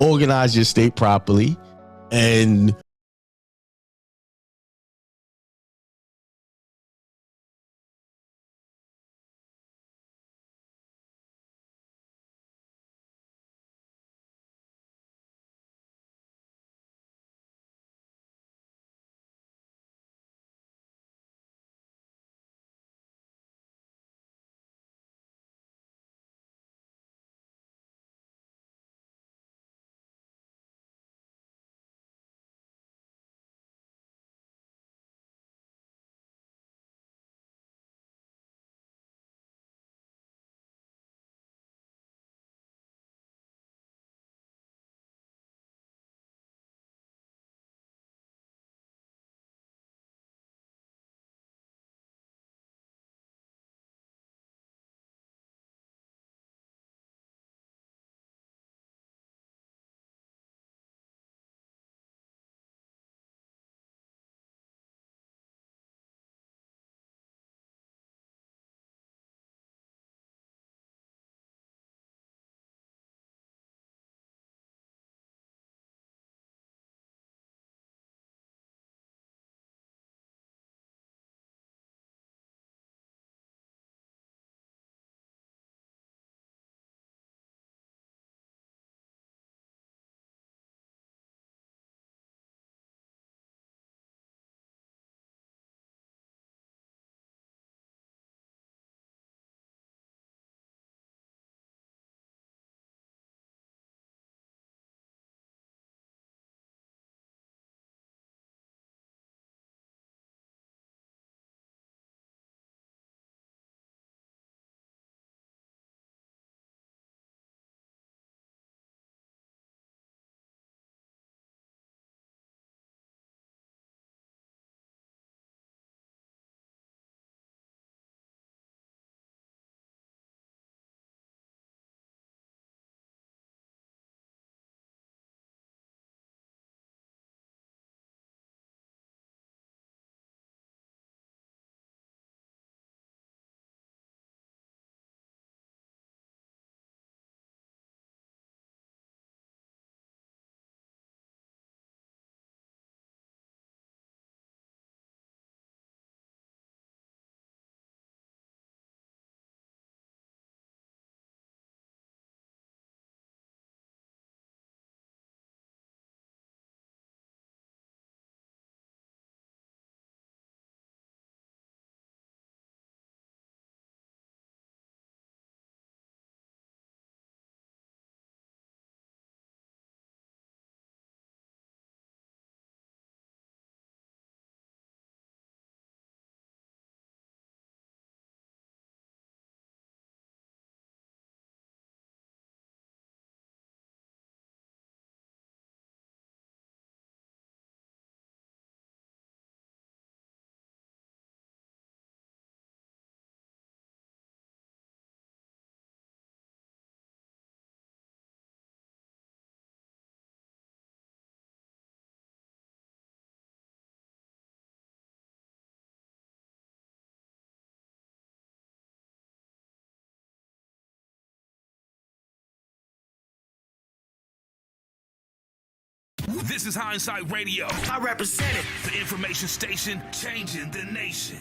organize your estate properly, and This is Hindsight Radio. I represent it. The information station changing the nation.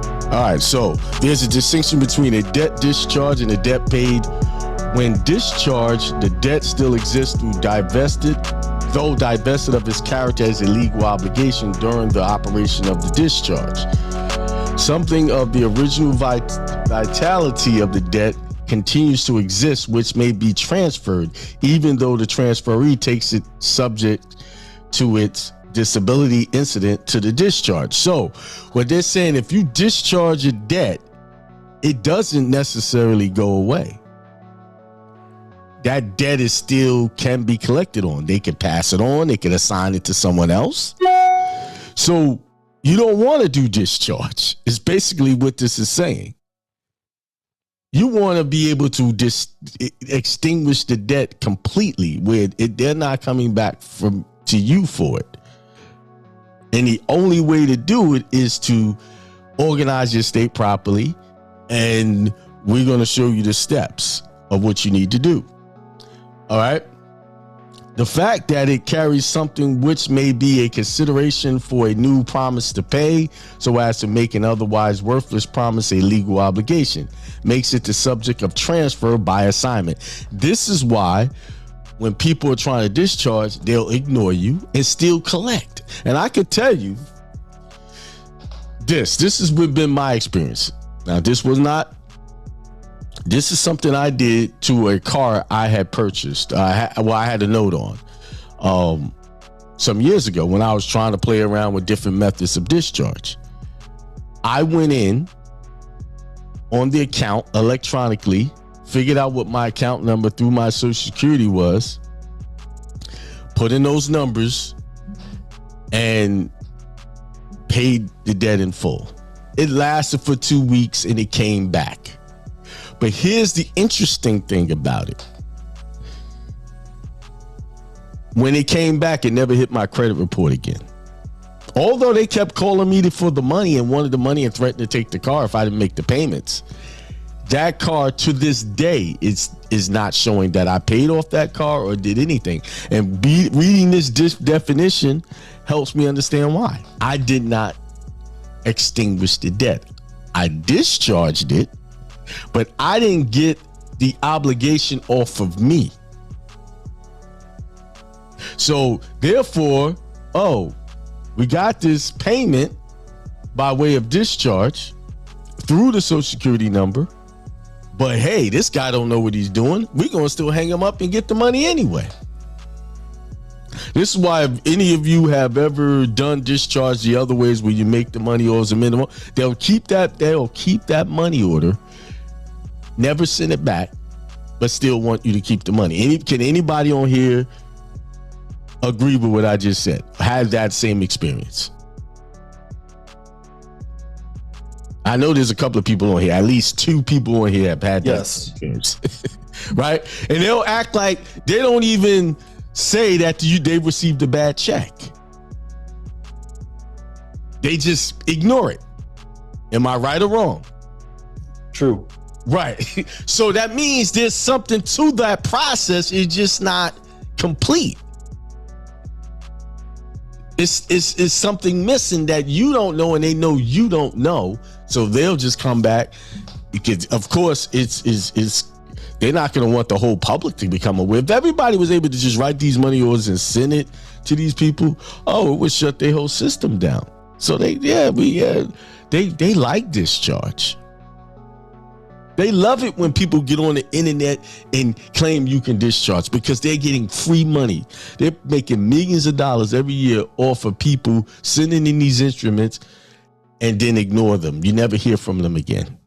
all right, so there's a distinction between a debt discharge and a debt paid. When discharged, the debt still exists though divested of its character as a legal obligation during the operation of the discharge. Something of the original vitality of the debt continues to exist, which may be transferred, even though the transferee takes it subject to its disability incident to the discharge. So what they're saying, if you discharge a debt, it doesn't necessarily go away. That debt is still can be collected on. They can pass it on. They can assign it to someone else. So you don't want to do discharge. It's basically what this is saying. You want to be able to extinguish the debt completely, where they're not coming back to you for it. And the only way to do it is to organize your estate properly, and we're going to show you the steps of what you need to do. All right. The fact that it carries something which may be a consideration for a new promise to pay so as to make an otherwise worthless promise a legal obligation makes it the subject of transfer by assignment. This is why when people are trying to discharge, they'll ignore you and still collect. And I could tell you this has been my experience. Now, this is something I did to a car I had purchased. I had a note on some years ago when I was trying to play around with different methods of discharge. I went in on the account electronically, figured out what my account number through my Social Security was, put in those numbers, and paid the debt in full. It lasted for 2 weeks and it came back. But here's the interesting thing about it. When it came back, it never hit my credit report again. Although they kept calling me for the money and wanted the money and threatened to take the car if I didn't make the payments. That car to this day is not showing that I paid off that car or did anything. And reading this definition helps me understand why. I did not extinguish the debt. I discharged it, but I didn't get the obligation off of me. So therefore, we got this payment by way of discharge through the Social Security number. But hey, this guy don't know what he's doing. We're going to still hang him up and get the money anyway. This is why if any of you have ever done discharge the other ways where you make the money or as a minimum, they'll keep that money order, never send it back, but still want you to keep the money. Can anybody on here agree with what I just said? Have that same experience? I know there's a couple of people on here, at least 2 people on here have had that experience. Right? And they'll act like they don't even say that they received a bad check. They just ignore it. Am I right or wrong? True. Right. So that means there's something to that process. It's just not complete. It's something missing that you don't know and they know you don't know. So they'll just come back because, of course, they're not going to want the whole public to become aware. If everybody was able to just write these money orders and send it to these people, it would shut their whole system down. So they like discharge. They love it when people get on the internet and claim you can discharge because they're getting free money. They're making millions of dollars every year off of people sending in these instruments and then ignore them. You never hear from them again.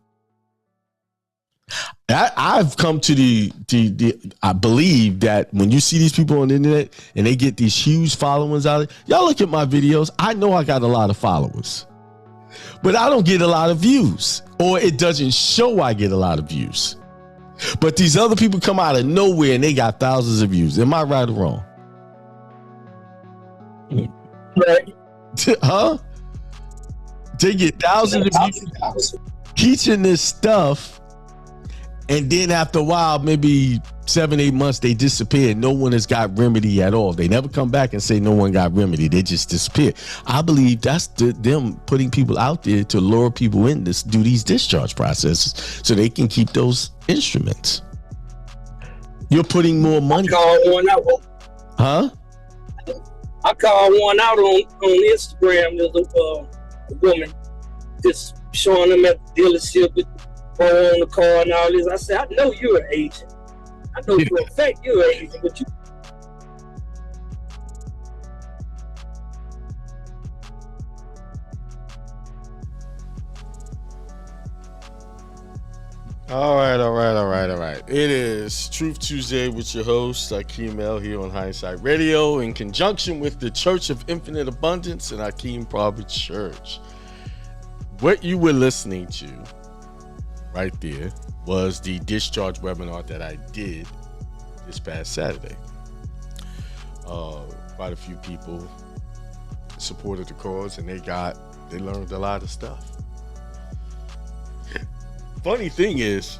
I've come to I believe that when you see these people on the internet and they get these huge followings out of it, y'all look at my videos. I know I got a lot of followers, but I don't get a lot of views, or it doesn't show I get a lot of views. But these other people come out of nowhere and they got thousands of views. Am I right or wrong? Right. Huh? They get thousands of views teaching this stuff. And then after a while, maybe 7-8 months, they disappear. No one has got remedy at all. They never come back and say no one got remedy. They just disappear. I believe that's them putting people out there to lure people in to do these discharge processes so they can keep those instruments. You're putting more money. I called one out. Huh? I called one out on Instagram. There's a woman just showing them at the dealership with on the car and all this. I said, I know you're an agent. I know for a fact you're an agent, but you. All right. It is Truth Tuesday with your host, Akiemel, here on Hindsight Radio, in conjunction with the Church of Infinite Abundance and Akiem Private Church. What you were listening to right there was the discharge webinar that I did this past Saturday. Quite a few people supported the cause and they learned a lot of stuff. Funny thing is,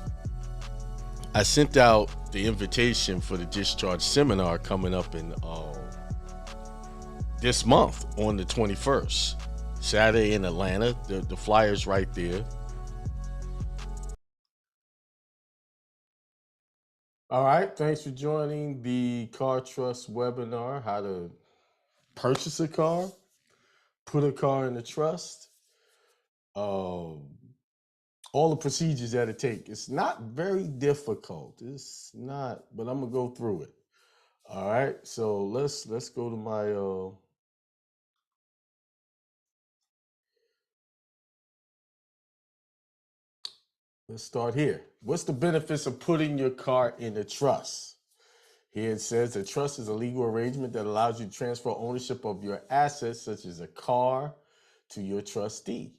I sent out the invitation for the discharge seminar coming up in this month on the 21st, Saturday in Atlanta. The flyer's right there. All right, thanks for joining the Car Trust webinar, how to purchase a car, put a car in a trust, all the procedures that it takes. It's not very difficult. It's not, but I'm gonna go through it. All right, so let's go to my let's start here. What's the benefits of putting your car in a trust? Here it says a trust is a legal arrangement that allows you to transfer ownership of your assets, such as a car, to your trustee.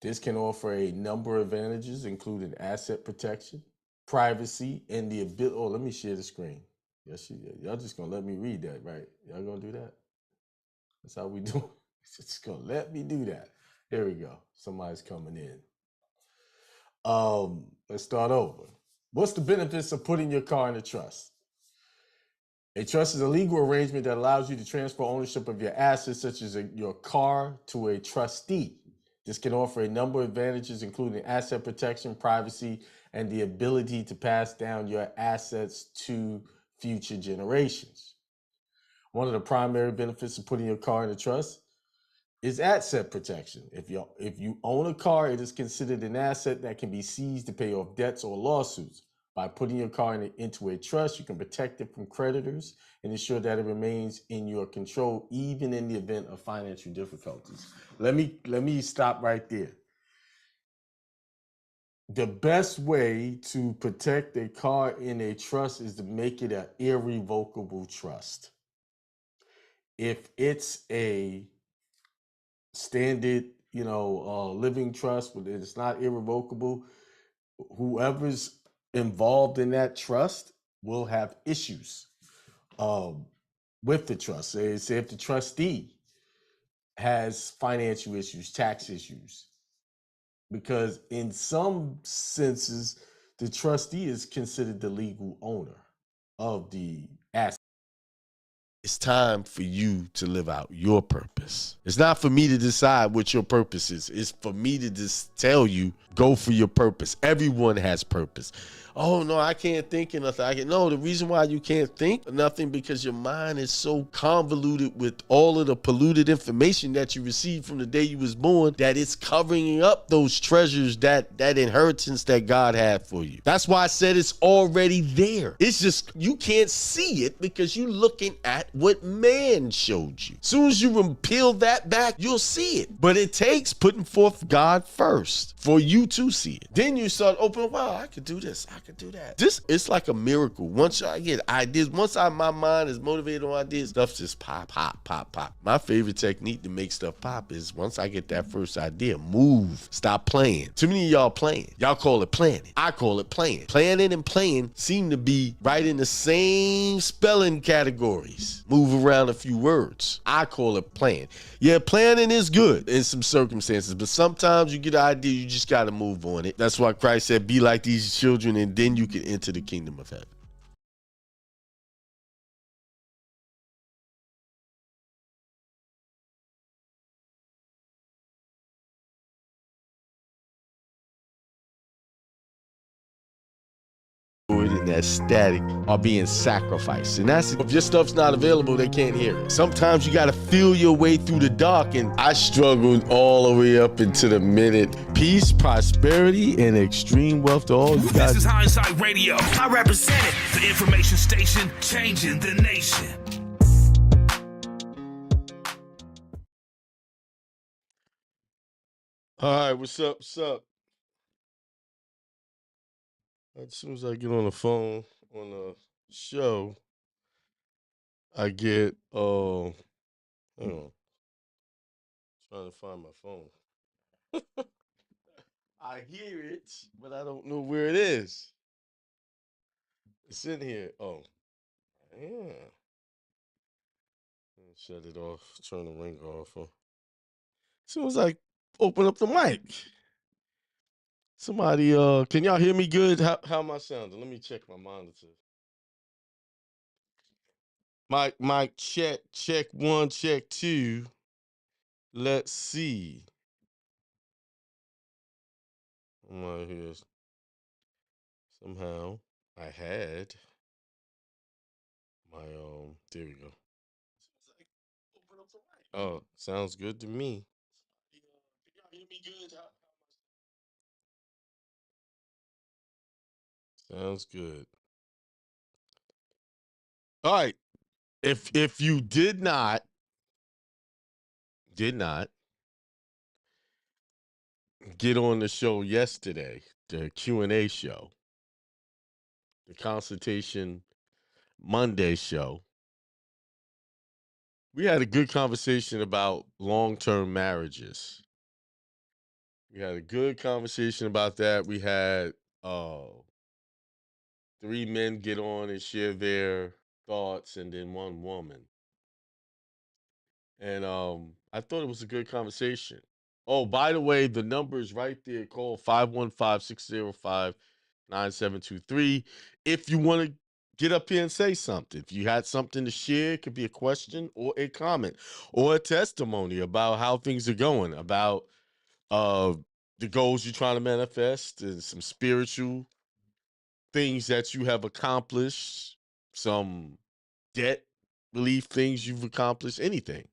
This can offer a number of advantages, including asset protection, privacy, and the ability. Oh, let me share the screen. Yes, y'all just gonna let me read that, right? Y'all gonna do that? That's how we do it. Just gonna let me do that. Here we go. Somebody's coming in. Let's start over. What's the benefits of putting your car in a trust? A trust is a legal arrangement that allows you to transfer ownership of your assets, such as your car, to a trustee. This can offer a number of advantages, including asset protection, privacy, and the ability to pass down your assets to future generations. One of the primary benefits of putting your car in a trust is asset protection. If you own a car, it is considered an asset that can be seized to pay off debts or lawsuits. By putting your car into a trust, you can protect it from creditors and ensure that it remains in your control, even in the event of financial difficulties. Let me stop right there. The best way to protect a car in a trust is to make it an irrevocable trust. If it's a standard, living trust, but it's not irrevocable, whoever's involved in that trust will have issues with the trust. Say if the trustee has financial issues, tax issues, because in some senses, the trustee is considered the legal owner of the asset. It's time for you to live out your purpose. It's not for me to decide what your purpose is. It's for me to just tell you, go for your purpose. Everyone has purpose. Oh, no, I can't think of nothing. No, the reason why you can't think of nothing because your mind is so convoluted with all of the polluted information that you received from the day you was born that it's covering up those treasures, that inheritance that God had for you. That's why I said it's already there. It's just you can't see it because you're looking at what man showed you. As soon as you peel that back, you'll see it. But it takes putting forth God first for you to see it. Then you start opening, wow, I could do this. I could do that. It's like a miracle. Once I get ideas, my mind is motivated on ideas, stuff just pop. My favorite technique to make stuff pop is once I get that first idea, move, stop playing. Too many of y'all playing. Y'all call it planning. I call it playing. Planning and playing seem to be right in the same spelling categories. Move around a few words. I call it playing. Yeah, planning is good in some circumstances, but sometimes you get an idea, you just got to move on it. That's why Christ said, be like these children, and then you can enter the kingdom of heaven. And that static are being sacrificed. And that's if your stuff's not available, they can't hear it. Sometimes you got to feel your way through the dark, and I struggled all the way up into the minute. Peace, prosperity, and extreme wealth to all you guys. This is Hindsight Radio. I represent it. The information station changing the nation. All right, what's up? As soon as I get on the phone on the show, I get hold on. Trying to find my phone. I hear it, but I don't know where it is. It's in here. Oh, yeah. Shut it off. Turn the ring off. As soon as I open up the mic. Somebody, can y'all hear me good? How am I sounding? Let me check my monitor. Mic check 1, check 2. Let's see. I'm right here. Somehow I had my there we go. Oh, sounds good to me. Can y'all hear me good? Sounds good. All right. If you did not get on the show yesterday, the Q&A show, the Consultation Monday show, we had a good conversation about long-term marriages. We had a good conversation about that. We had 3 men get on and share their thoughts, and then 1 woman. And I thought it was a good conversation. Oh, by the way, the number is right there. Call 515-605-9723 if you want to get up here and say something. If you had something to share, it could be a question or a comment or a testimony about how things are going, about uh the goals you're trying to manifest, and some spiritual things that you have accomplished, some debt relief things you've accomplished, anything.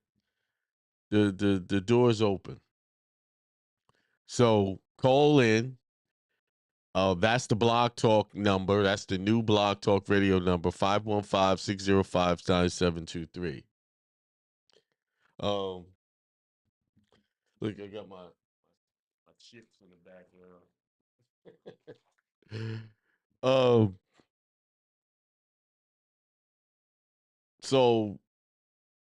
The door is open. So call in. That's the Blog Talk number. That's the new Blog Talk radio number, 515-605-9723. Um, look, I got my chips in the background. So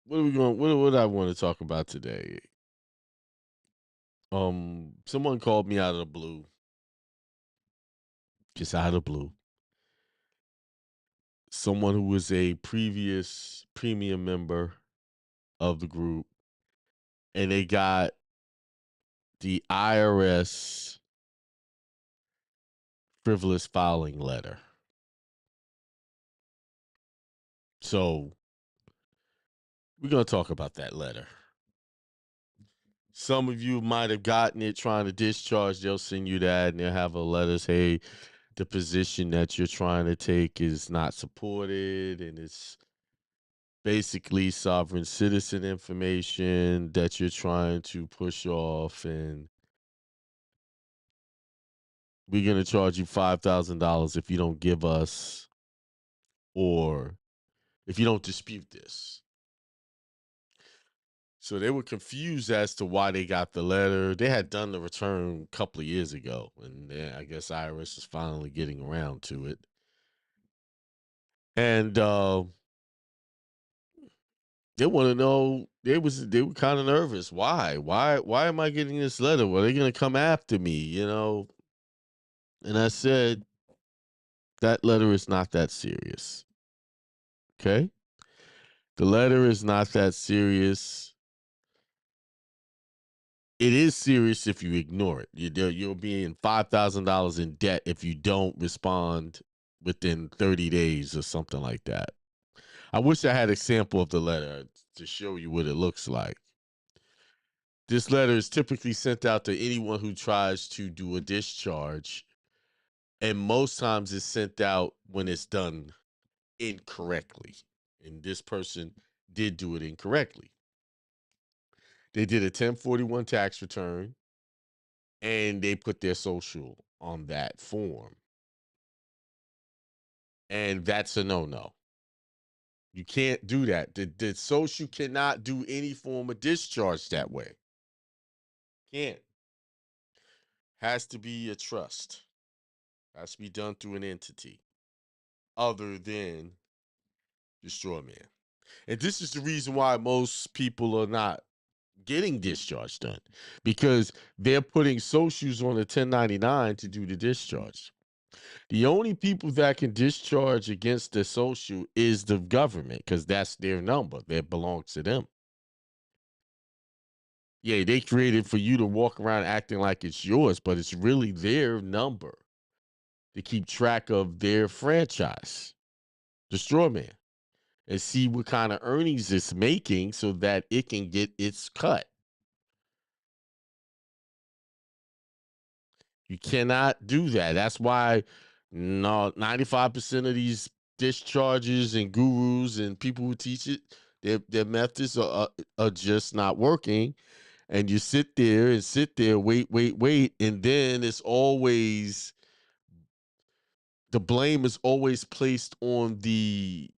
what are we going? What I want to talk about today? Someone called me out of the blue, just out of the blue. Someone who was a previous premium member of the group, and they got the IRS frivolous filing letter. So we're going to talk about that letter. Some of you might have gotten it trying to discharge. They'll send you that, and they'll have a letter say, hey, the position that you're trying to take is not supported, and it's basically sovereign citizen information that you're trying to push off, and we're going to charge you $5,000 if you don't give us, or if you don't dispute this. So they were confused as to why they got the letter. They had done the return a couple of years ago, and I guess IRS is finally getting around to it. And they want to know. They were kind of nervous. Why am I getting this letter? Well, they're gonna come after me, you know. And I said, that letter is not that serious. Okay, the letter is not that serious. It is serious if you ignore it. You'll be in $5,000 in debt if you don't respond within 30 days or something like that. I wish I had a sample of the letter to show you what it looks like. This letter is typically sent out to anyone who tries to do a discharge, and most times it's sent out when it's done incorrectly. And this person did do it incorrectly. They did a 1041 tax return, and they put their social on that form. And that's a no-no. You can't do that. The social cannot do any form of discharge that way. Can't. Has to be a trust. Has to be done through an entity other than the straw man. And this is the reason why most people are not getting discharge done, because they're putting socials on a 1099 to do the discharge. The only people that can discharge against the social is the government, because that's their number that belongs to them. Yeah, they created for you to walk around acting like it's yours, but it's really their number to keep track of their franchise, the straw man, and see what kind of earnings it's making so that it can get its cut. You cannot do that. That's why 95% of these discharges and gurus and people who teach it, their methods are just not working. And you sit there, wait, and then it's always the blame is always placed on the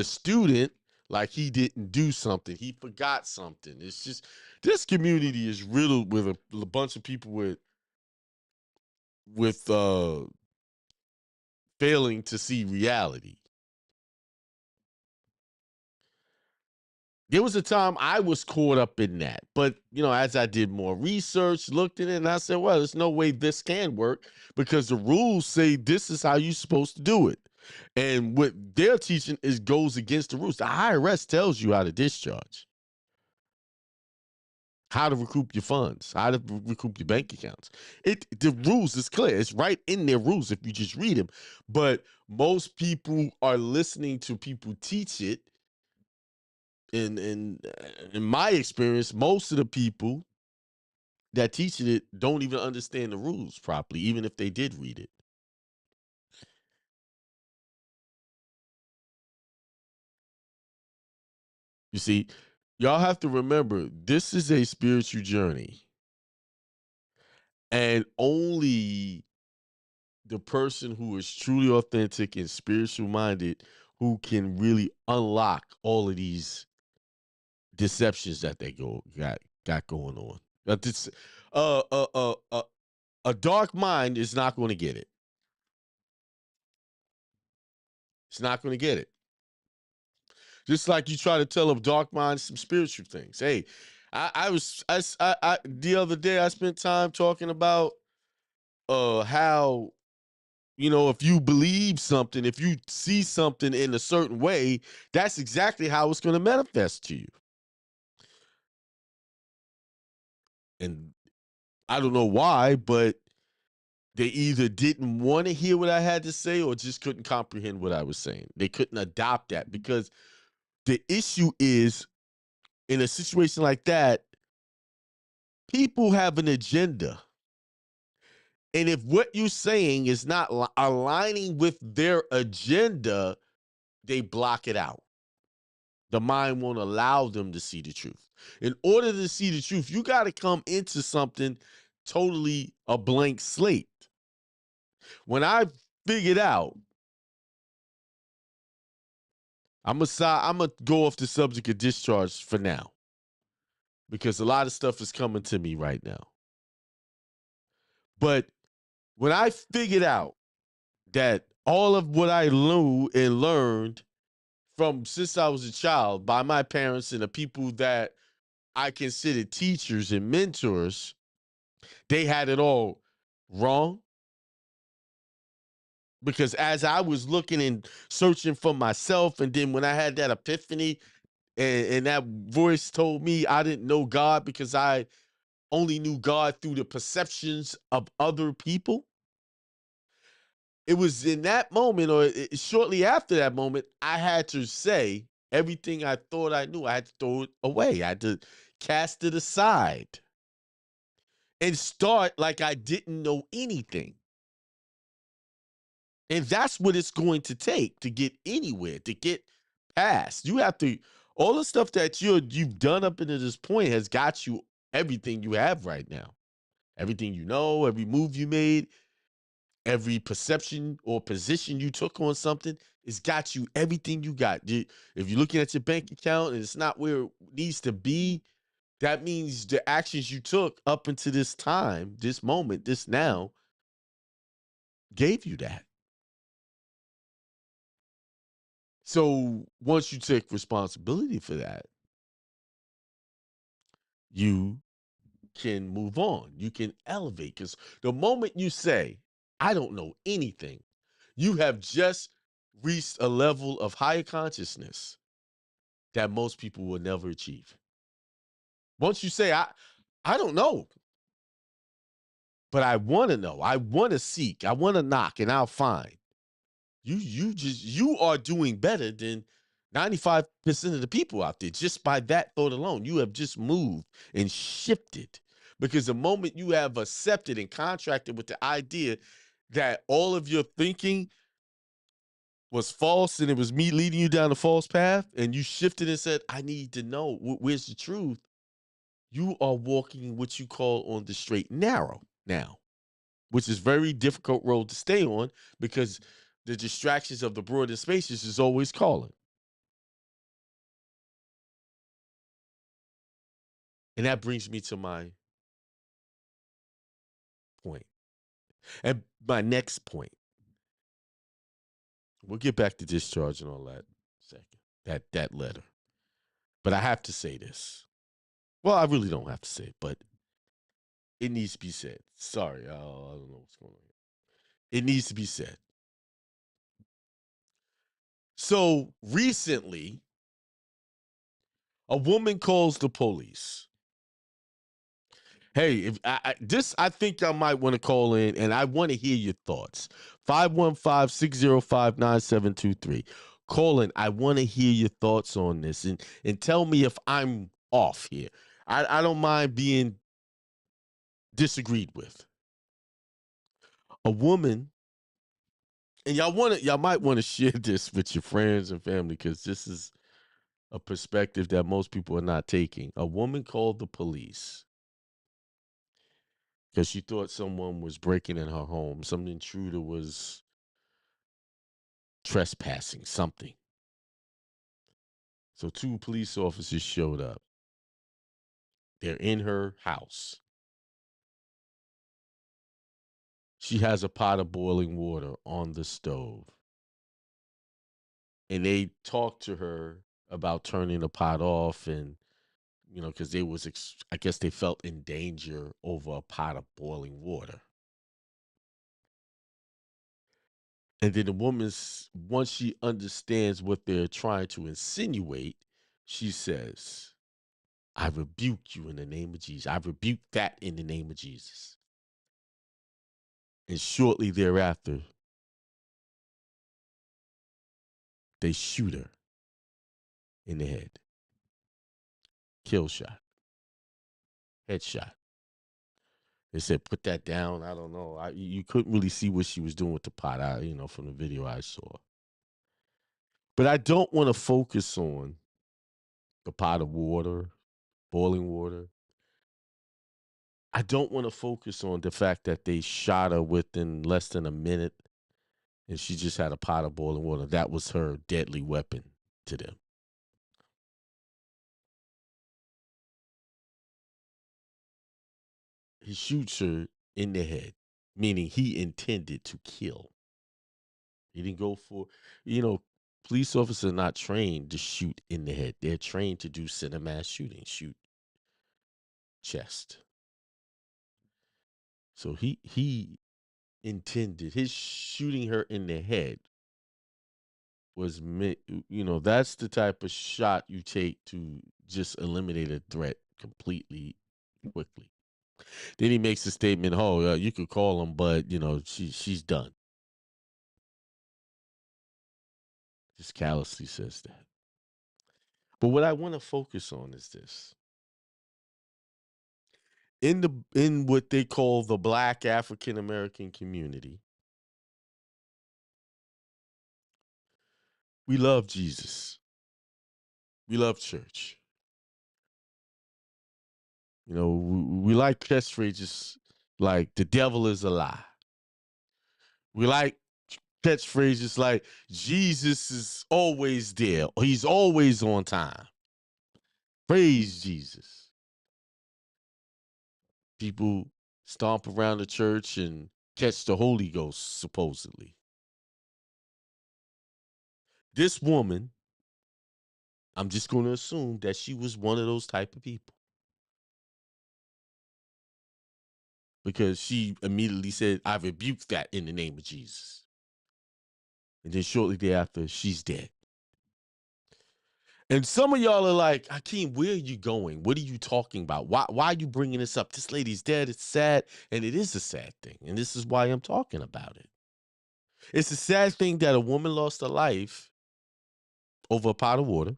student, like he didn't do something, he forgot something. It's just this community is riddled with a bunch of people with failing to see reality. There was a time I was caught up in that, but as I did more research, looked at it, and I said, well, there's no way this can work because the rules say this is how you're supposed to do it. And what they're teaching goes against the rules. The IRS tells you how to discharge, how to recoup your funds, how to recoup your bank accounts. The rules is clear. It's right in their rules if you just read them. But most people are listening to people teach it. In my experience, most of the people that teach it don't even understand the rules properly, even if they did read it. You see, y'all have to remember, this is a spiritual journey. And only the person who is truly authentic and spiritual minded who can really unlock all of these deceptions that they got going on. This, a dark mind is not going to get it. It's not going to get it. Just like you try to tell a dark mind some spiritual things. Hey, I the other day I spent time talking about how if you believe something, if you see something in a certain way, that's exactly how it's going to manifest to you. And I don't know why, but they either didn't want to hear what I had to say or just couldn't comprehend what I was saying. They couldn't adopt that because the issue is, in a situation like that, people have an agenda. And if what you're saying is not aligning with their agenda, they block it out. The mind won't allow them to see the truth. In order to see the truth, you got to come into something totally a blank slate. When I figured out, I'm gonna go off the subject of discharge for now, because a lot of stuff is coming to me right now. But when I figured out that all of what I knew and learned from since I was a child by my parents and the people that I considered teachers and mentors, they had it all wrong. Because as I was looking and searching for myself, and then when I had that epiphany and that voice told me I didn't know God because I only knew God through the perceptions of other people, it was in that moment, or shortly after that moment, I had to say everything I thought I knew. I had to throw it away. I had to cast it aside and start like I didn't know anything. And that's what it's going to take to get anywhere, to get past. You have to, all the stuff that you've done up until this point has got you everything you have right now. Everything you know, every move you made, every perception or position you took on something, it's got you everything you got. If you're looking at your bank account and it's not where it needs to be, that means the actions you took up until this time, this moment, this now, gave you that. So once you take responsibility for that, you can move on. You can elevate. Because the moment you say, I don't know anything, you have just reached a level of higher consciousness that most people will never achieve. Once you say, I don't know. But I want to know. I want to seek. I want to knock, and I'll find. You are doing better than 95% of the people out there just by that thought alone. You have just moved and shifted, because the moment you have accepted and contracted with the idea that all of your thinking was false and it was me leading you down the false path, and you shifted and said, I need to know where's the truth, you are walking what you call on the straight and narrow now, which is very difficult road to stay on, because the distractions of the broader spaces is always calling. And that brings me to my point. And my next point. We'll get back to discharge and all that second. That letter. But I have to say this. Well, I really don't have to say it, but it needs to be said. Sorry, I don't know what's going on here. It needs to be said. So recently, a woman calls the police. Hey, if I think I might want to call in, and I want to hear your thoughts. 515-605-9723. Call in. I want to hear your thoughts on this, and tell me if I'm off here. I don't mind being disagreed with. A woman, and y'all might want to share this with your friends and family, because this is a perspective that most people are not taking. A woman called the police because she thought someone was breaking in her home. Some intruder was trespassing, something. So 2 police officers showed up. They're in her house. She has a pot of boiling water on the stove. And they talked to her about turning the pot off, and, because they was, I guess they felt in danger over a pot of boiling water. And then the woman's, once she understands what they're trying to insinuate, she says, I rebuke you in the name of Jesus. I rebuke that in the name of Jesus. And shortly thereafter, they shoot her in the head. Kill shot. Headshot. They said, put that down. I don't know. You couldn't really see what she was doing with the pot, from the video I saw. But I don't want to focus on the pot of water, boiling water. I don't want to focus on the fact that they shot her within less than a minute and she just had a pot of boiling water. That was her deadly weapon to them. He shoots her in the head, meaning he intended to kill. He didn't go for, police officers are not trained to shoot in the head. They're trained to do center mass shooting, shoot chest. So he intended, his shooting her in the head was, that's the type of shot you take to just eliminate a threat completely, quickly. Then he makes a statement, you could call him, but, she's done. Just callously says that. But what I want to focus on is this. In what they call the Black African American community, we love Jesus. We love church. We like catchphrases like the devil is a lie. We like catchphrases like Jesus is always there, or he's always on time. Praise Jesus. People stomp around the church and catch the Holy Ghost, supposedly. This woman, I'm just going to assume that she was one of those type of people, because she immediately said, I rebuke that in the name of Jesus. And then shortly thereafter, she's dead. And some of y'all are like, Akiem, where are you going? What are you talking about? Why are you bringing this up? This lady's dead. It's sad. And it is a sad thing. And this is why I'm talking about it. It's a sad thing that a woman lost her life over a pot of water.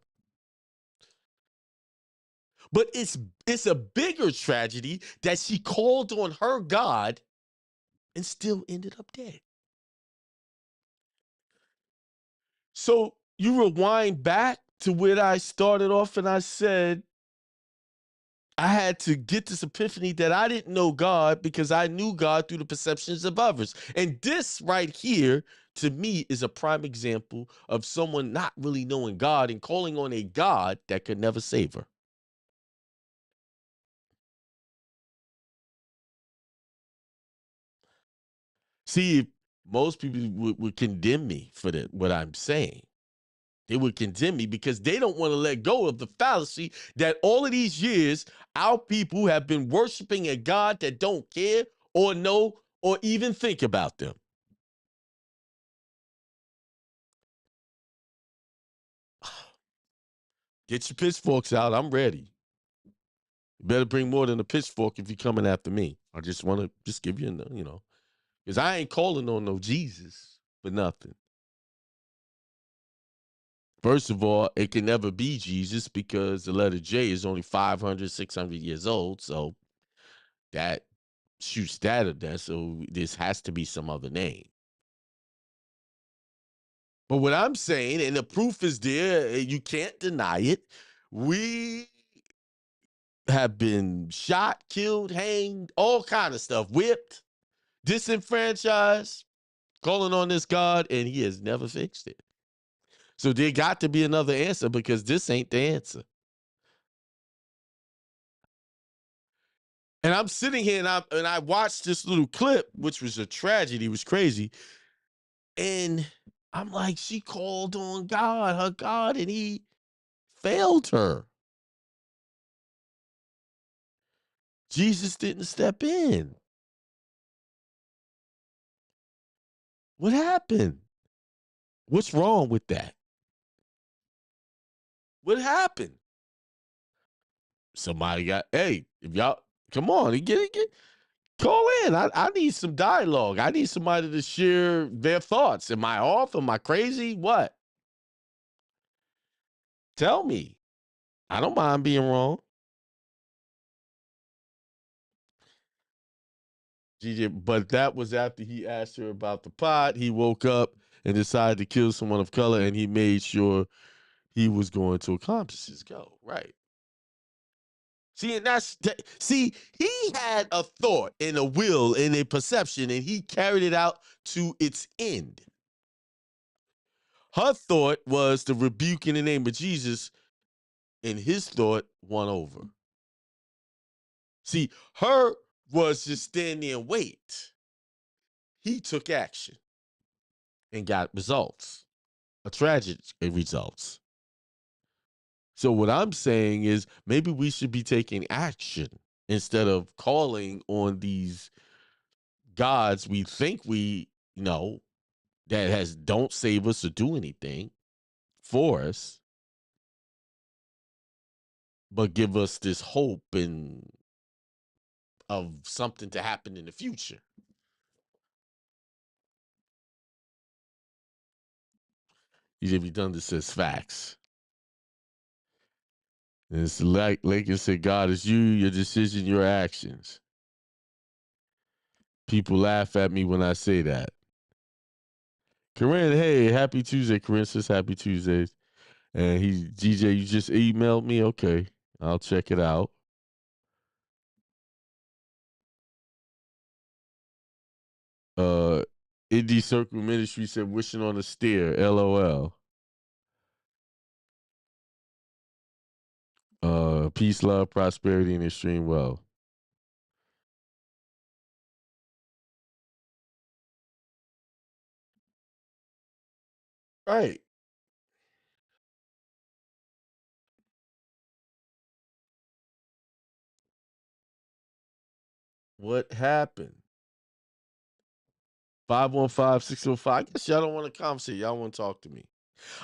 But it's a bigger tragedy that she called on her God and still ended up dead. So you rewind back to where I started off and I said, I had to get this epiphany that I didn't know God because I knew God through the perceptions of others. And this right here, to me, is a prime example of someone not really knowing God and calling on a God that could never save her. See, most people would condemn me for what I'm saying. They would condemn me because they don't want to let go of the fallacy that all of these years, our people have been worshiping a God that don't care or know or even think about them. Get your pitchforks out. I'm ready. You better bring more than a pitchfork if you're coming after me. I just want to just give you, because I ain't calling on no Jesus for nothing. First of all, it can never be Jesus because the letter J is only 500, 600 years old. So that shoots that at that. So this has to be some other name. But what I'm saying, and the proof is there, you can't deny it. We have been shot, killed, hanged, all kind of stuff, whipped, disenfranchised, calling on this God, and he has never fixed it. So there got to be another answer because this ain't the answer. And I'm sitting here and I watched this little clip, which was a tragedy, it was crazy. And I'm like, she called on God, her God, and he failed her. Jesus didn't step in. What happened? What's wrong with that? What happened? Somebody got, hey, if y'all, come on, get call in. I need some dialogue. I need somebody to share their thoughts. Am I off? Am I crazy? What? Tell me. I don't mind being wrong. GJ, but that was after he asked her about the pot. He woke up and decided to kill someone of color, and he made sure he was going to accomplish his goal. Right. See, and he had a thought and a will and a perception, and he carried it out to its end. Her thought was to rebuke in the name of Jesus, and his thought won over. See, her was just stand there and wait. He took action and got results, a tragic results. So what I'm saying is maybe we should be taking action instead of calling on these gods we think we know that don't save us or do anything for us, but give us this hope and of something to happen in the future. He's redundant says facts. And it's like Lincoln said, God is you, your decision, your actions. People laugh at me when I say that. Corinne, hey, happy Tuesday. Corinne says happy Tuesdays. And GJ, you just emailed me? Okay. I'll check it out. Indie Circle Ministry said wishing on a steer, LOL. Peace, love, prosperity, and extreme wealth. Right. What happened? 515-605. I guess y'all don't want to conversate. Y'all want to talk to me.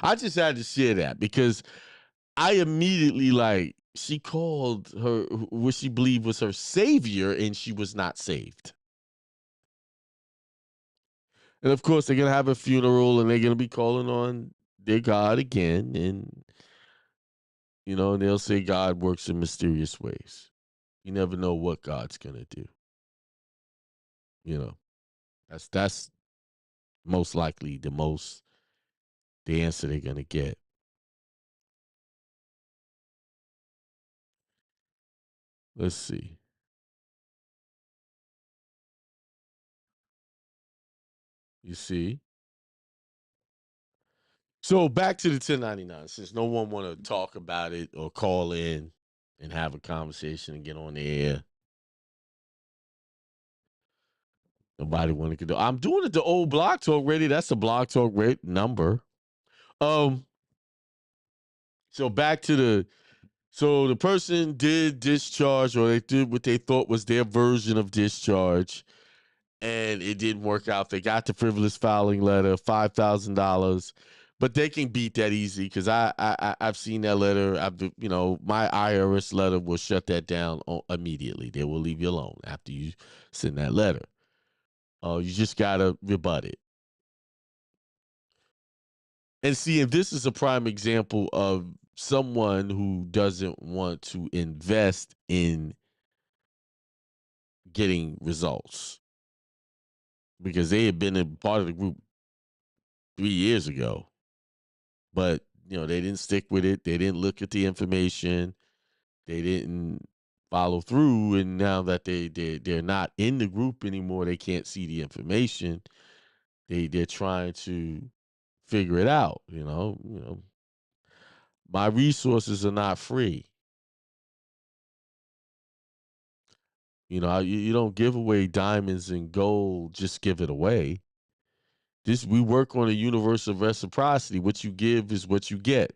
I just had to share that because I immediately like she called her what she believed was her savior, and she was not saved. And of course, they're gonna have a funeral, and they're gonna be calling on their God again, and and they'll say God works in mysterious ways. You never know what God's gonna do. That's most likely the answer they're gonna get. Let's see. You see. So back to the 1099. Since no one want to talk about it or call in and have a conversation and get on the air, nobody want to do. I'm doing it the old Blog Talk Radio. That's the Blog Talk rate number. So back to the person did discharge, or they did what they thought was their version of discharge, and it didn't work out. They got the frivolous filing letter, $5,000, but they can beat that easy because I've seen that letter. My IRS letter will shut that down immediately. They will leave you alone after you send that letter. You just gotta rebut it. And see, and this is a prime example of someone who doesn't want to invest in getting results because they had been a part of the group 3 years ago, but they didn't stick with it. They didn't look at the information. They didn't follow through, and now that they're not in the group anymore, they can't see the information. They're trying to figure it out. My resources are not free. You don't give away diamonds and gold, just give it away. We work on a universe of reciprocity. What you give is what you get.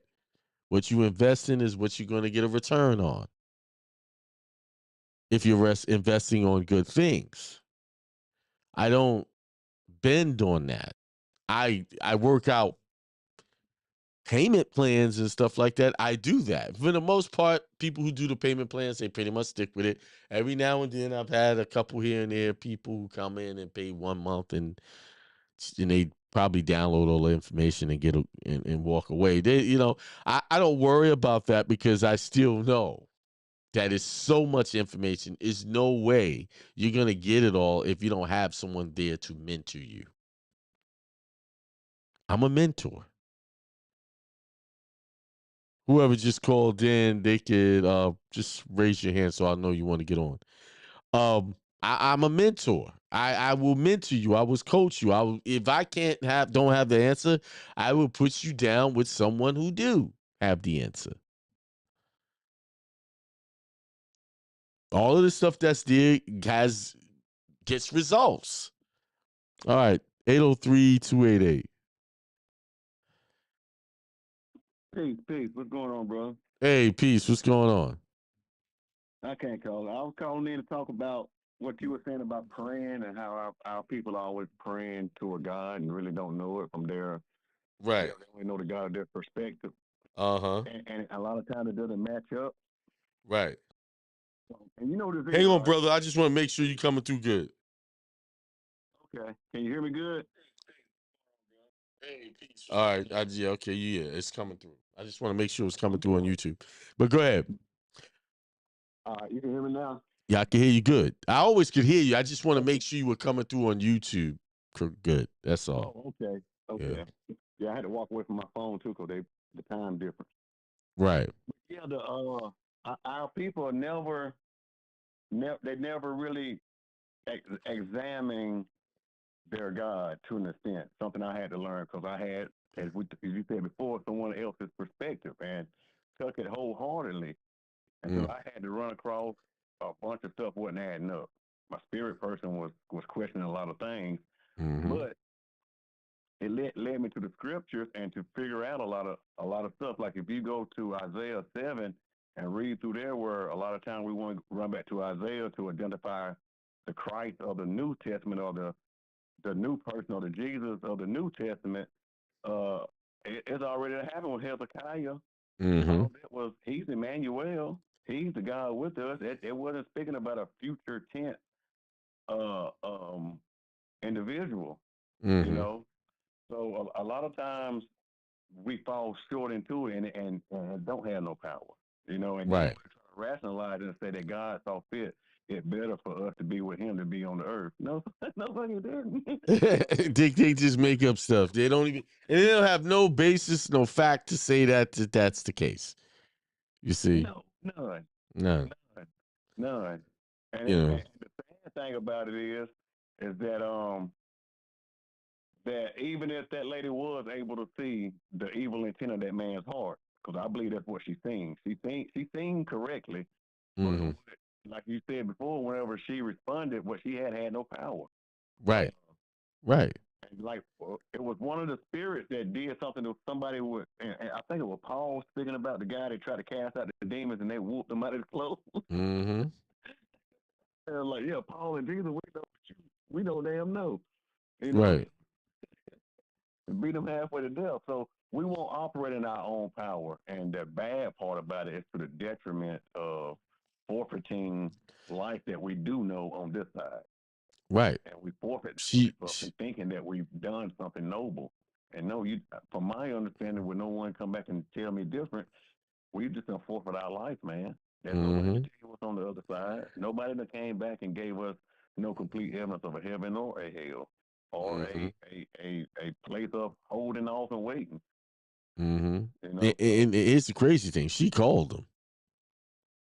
What you invest in is what you're going to get a return on. If you're investing on good things, I don't bend on that. I work out payment plans and stuff like that. I do that. For the most part, people who do the payment plans, they pretty much stick with it. Every now and then I've had a couple here and there people who come in and pay 1 month and they probably download all the information and and walk away. I don't worry about that because I still know that is so much information. There's no way you're going to get it all if you don't have someone there to mentor you. I'm a mentor. Whoever just called in, they could just raise your hand so I know you want to get on. I'm a mentor. I will mentor you. I will coach you. If I don't have the answer, I will put you down with someone who do have the answer. All of the stuff that's there gets results. All right, 803-288. Peace. What's going on, bro? Hey, peace. What's going on? I can't call. I was calling in to talk about what you were saying about praying and how our people are always praying to a God and really don't know it from their Right. they only know the God of their perspective. Uh-huh. And a lot of times it doesn't match up. Right. And you know this. Hang on, brother. I just want to make sure you're coming through good. Okay. Can you hear me good? Hey, peace. All right. Yeah, okay. Yeah, it's coming through. I just want to make sure it's coming through on YouTube. But go ahead. All right. You can hear me now? Yeah, I can hear you good. I always could hear you. I just want to make sure you were coming through on YouTube good. That's all. Oh, okay. Yeah, I had to walk away from my phone too because the time difference. Right. Yeah, our people are they never really examine their God to an extent. Something I had to learn because I had, as you said before, someone else's perspective and took it wholeheartedly. And so I had to run across a bunch of stuff wasn't adding up. My spirit person was questioning a lot of things, but it led me to the scriptures and to figure out a lot of stuff. Like if you go to Isaiah 7 and read through there, where a lot of times we want to run back to Isaiah to identify the Christ of the New Testament or the new person or the Jesus of the New Testament, it's already happened with Hezekiah. Mm-hmm. All that was, he's Emmanuel. He's the God with us. It wasn't speaking about a future tense uh, um, individual, you Mm-hmm. know. So a lot of times we fall short into it and don't have no power, you know. And then Right. we try to rationalize it and say that God saw fit it better for us to be with Him than be on the earth. No, no, fucking didn't. They just make up stuff. They don't even, and they don't have no basis, no fact to say that's the case. You see, No, none, none. none, none. You know. And the sad thing about it is that even if that lady was able to see the evil intent of that man's heart, because I believe that's what she seen. She seen correctly, but Mm-hmm. like you said before, whenever she responded, what she had no power. Uh, Right. Right. and like it was one of the spirits that did something to somebody with, and I think it was Paul speaking about the guy that tried to cast out the demons and they whooped them out of the clothes. Mm-hmm. And like, yeah, Paul and Jesus, we know, but we know damn no, you know. Right. And beat them halfway to death. So we won't operate in our own power. And the bad part about it is to the detriment of forfeiting life that we do know on this side. Right. And we forfeit life She, up and thinking that we've done something noble. And no, you, from my understanding, when no one come back and tell me different, we just gonna forfeit our life, man. There's nobody to mm-hmm. tell you what's on the other side. Nobody that came back and gave us no complete evidence of a heaven or a hell or Mm-hmm. a place of holding off and waiting. Mm-hmm. You And, know, so and it's the crazy thing. She called him.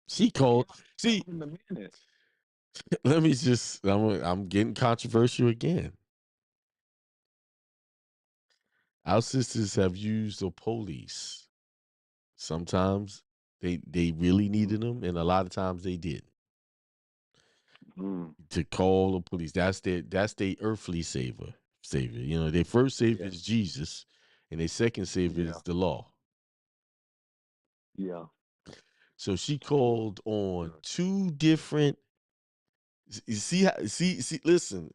She yeah, called. that See, was in the minute. let me just. I'm getting controversial again. Our sisters have used the police. Sometimes they really needed them, and a lot of times they didn't. Mm, To call the police. That's their earthly savior. You know, their first savior yeah, is Jesus, and their second savior yeah, is the law. yeah. So she called on Good. two different. You see how see listen.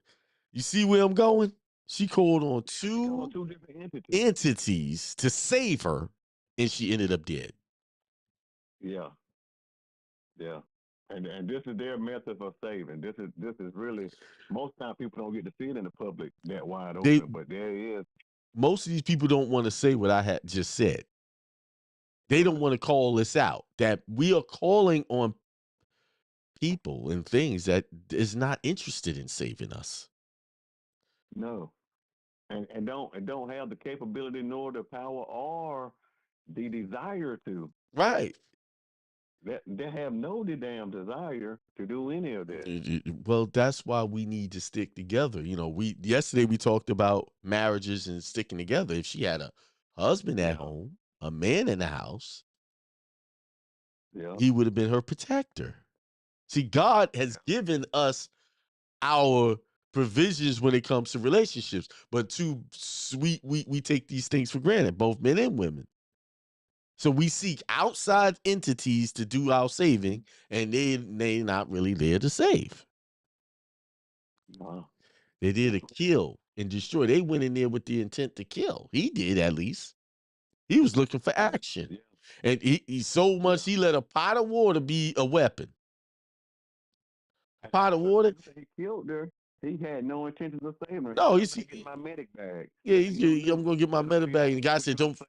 You see where I'm going? She called on Yeah, she called two two different entities. entities to save her, and she ended up dead. Yeah, yeah. And this is their method of saving. This is really most time people don't get to see it in the public that wide They open, but there it is. Most of these people don't want to say what I had just said. They don't Right. want to call this out. That we are calling on people and things that is not interested in saving us. No. And don't have the capability nor the power or the desire to. Right. They have no the damn desire to do any of that. Well, that's why we need to stick together. You know, we yesterday we talked about marriages and sticking together. If she had a husband at Yeah. home, a man in the house, Yeah. he would have been her protector. See, God has given us our provisions when it comes to relationships, but too sweet we take these things for granted, both men and women. So we seek outside entities to do our saving, and they not really there to save. Uh, They're there to kill and destroy. They went in there with the intent to kill. He did, at least. He was looking for action. yeah. And he so Yeah. much he let a pot of water be a weapon. And Pot of water. after he killed her, he had no intentions of saving her. He No, said, he's "I'm gonna get my medic bag. yeah, What you gonna I'm do? gonna get my Let her medal be bag. And the like, guy but said, you don't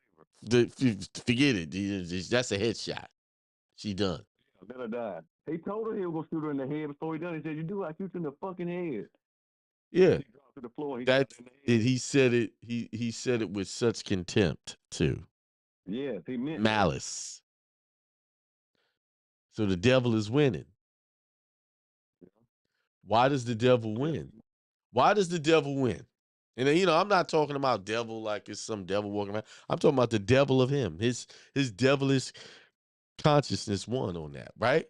"Don't save her. forget it. That's a headshot. She done." Let her die." He told her he was gonna shoot her in the head before he done. He said, "You do, I shoot you in the fucking head." Yeah, She dropped to the floor. He shot that her in the and head. he said it. He said it with such contempt too, Yes, he meant that. malice. So the devil is winning. Why does the devil win? Why does the devil win? And then, I'm not talking about devil like it's some devil walking around. I'm talking about the devil of him. His devilish consciousness won on that, right?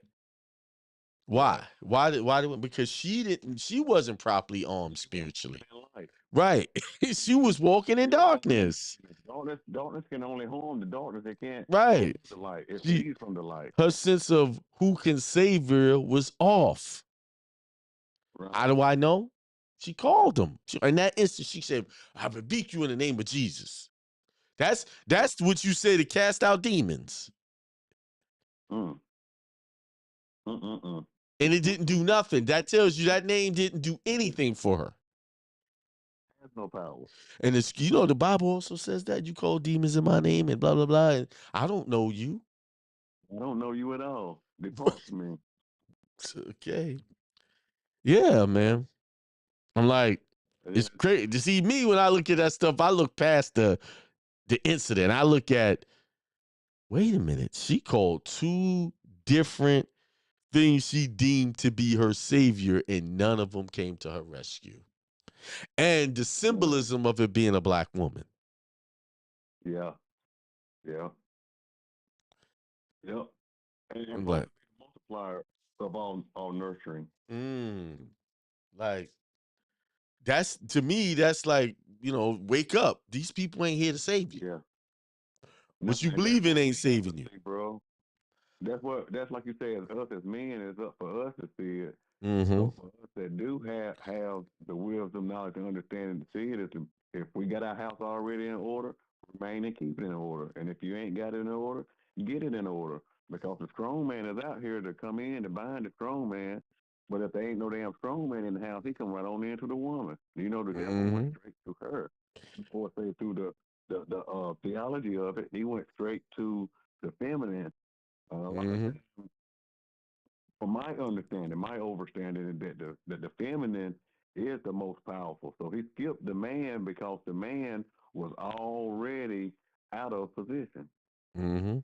Right. Why? Why did because she wasn't properly armed She was spiritually. walking in light. Right. She was walking in She was walking in darkness. darkness can only harm the darkness. They can't Right. remove the light. It She feeds from the light. Her sense of who can save her was off. How Right. do I know? She called him. In that instant, she said, "I rebuke you in the name of Jesus." That's what you say to cast out demons. Mm. Mm-mm-mm. And it didn't do nothing. That tells you that name didn't do anything for her. Has no power. And it's, the Bible also says that you call demons in my name and blah blah blah. And I don't know you. I don't know you at all. Depart from me. Okay. Yeah, man. I'm like, Yeah. it's crazy to see me when I look at that stuff. I look past the incident. I look at, wait a minute. She called two different things she deemed to be her savior, and none of them came to her rescue. And the symbolism of it being a black woman. Yeah. Yeah. Yep. And I'm both like, multiplier of all nurturing. like that's, to me, that's like, wake up. These people ain't here to save you. Yeah. What you And that's believe in what ain't we gotta saving you. see, bro. That's like you say, as us as men, it's up for us to see it. Mm-hmm. So for us that do have the wisdom, knowledge, and understanding to see it, is if we got our house already in order, remain and keep it in order. And if you ain't got it in order, get it in order. Because the strong man is out here to come in to bind the strong man. But if there ain't no damn strong man in the house, he come right on into the woman. The devil went Mm-hmm. straight to her. Before say through the theology of it, he went straight to the feminine. A lot of Mm-hmm. times, from my understanding, my overstanding is that the feminine is the most powerful. So he skipped the man because the man was already out of position, Mm-hmm.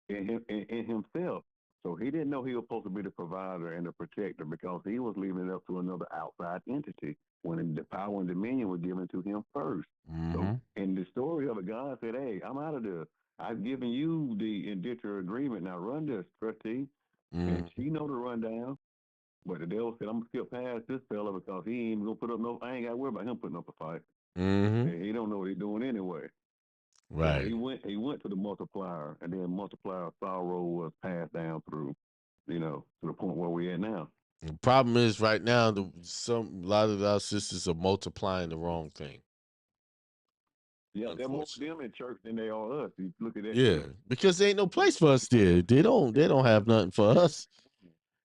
in himself. So he didn't know he was supposed to be the provider and the protector because he was leaving it up to another outside entity when the power and dominion were given to him first. So Mm-hmm. in the story of it, God said, "Hey, I'm out of this. I've given you the indenture agreement. Now run this, trustee." And Mm-hmm. she know the rundown. But the devil said, "I'm gonna skip past this fella because he ain't gonna put up no. I ain't got to worry about him putting up a fight. Mm-hmm. And he don't know what he's doing anyway." So Right. he went to the multiplier, and then multiplier sorrow was passed down through, to the point where we at now. The problem is right now, a lot of our sisters are multiplying the wrong thing. Yeah, they're more Unfortunately. them in church than they are us. You look at that Yeah, too. because there ain't no place for us there. They don't have nothing for us.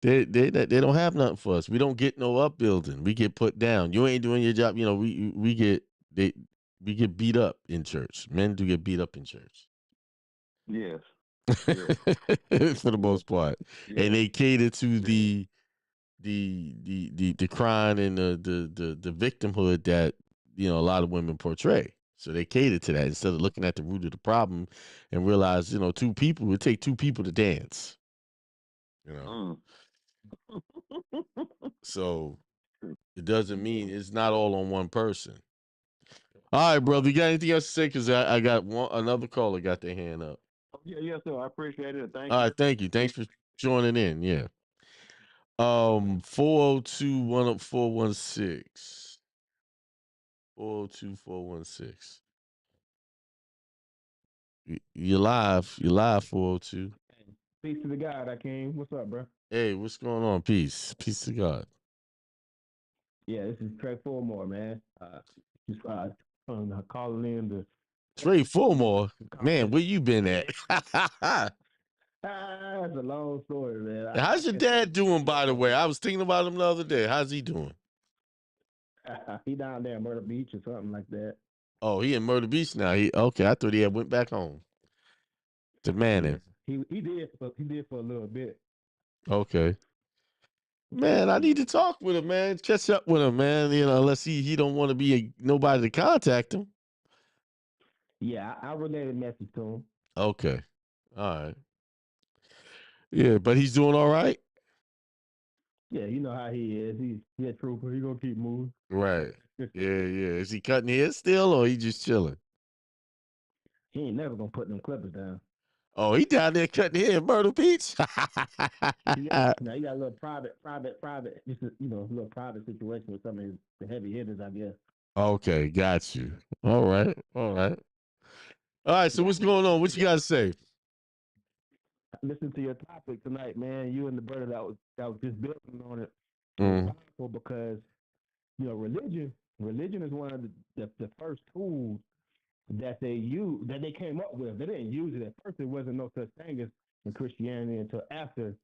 They don't have nothing for us. We don't get no upbuilding. We get put down. You ain't doing your job. We get they we get beat up in church. Men do get beat up in church. Yes, yes, For the yes, most part. And yes, they cater to yes. the crying and the victimhood that a lot of women portray. So they cater to that instead of looking at the root of the problem and realize, two people, it take two people to dance. You know. Mm. So it doesn't mean it's not all on one person. All right, brother. You got anything else to say? Because I got another caller got their hand up. Yeah, yes, sir. I appreciate it. Thank All you. right, thank you. Thanks for joining in. Yeah. 402-10416. 402-416. You're live. You're live, 402. Peace to the God, Akiem. What's up, bro? Hey, what's going on? Peace. Peace to God. Yeah, this is Trey Fullmore, man. Just calling in to Trey Fullmore. Man, comment. where you been at? That's a long story, man. I How's your guess I dad doing, by the was way? I was thinking about him the other day. How's he doing? he down there in Myrtle Beach or something like that. Oh, he in Myrtle Beach now. Okay, I thought he had went back home to Yeah, Manning. he did for a little bit. Okay. Man, I need to talk with him, man. Catch up with him, man. Unless he don't want to be nobody to contact him. Yeah, I relayed a message to him. Okay. All right. Yeah, but he's doing all right. Yeah, you know how he is. He's a trooper. He gonna keep moving. Right. Yeah, yeah. Is he cutting his still, or he just chilling? He ain't never gonna put them clippers down. Oh, he down there cutting hair in Myrtle Beach. He got a little private, just a little private situation with some of the heavy hitters, I guess. Okay, got you. All right, all right, all right. So Yeah, what's going on? What you got to say? listen to your topic tonight, man. You and the brother that was just building on it. It was Mm, powerful because religion is one of the first tools that they came up with. They didn't use it at first. There wasn't no such thing as in Christianity until after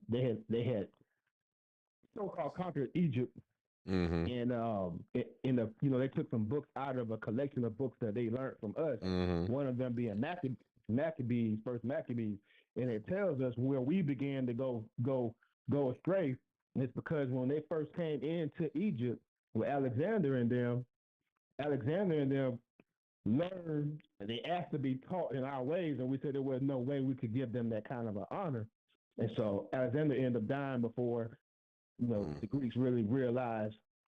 they had so-called conquered Egypt. Mm-hmm. And in the they took some books out of a collection of books that they learned from us. Mm-hmm. One of them being Maccabees, first Maccabees, and it tells us where we began to go astray. And it's because when they first came into Egypt with Alexander and them learned and they asked to be taught in our ways, and we said there was no way we could give them that kind of an honor. And so Alexander ended up dying before the Greeks really realized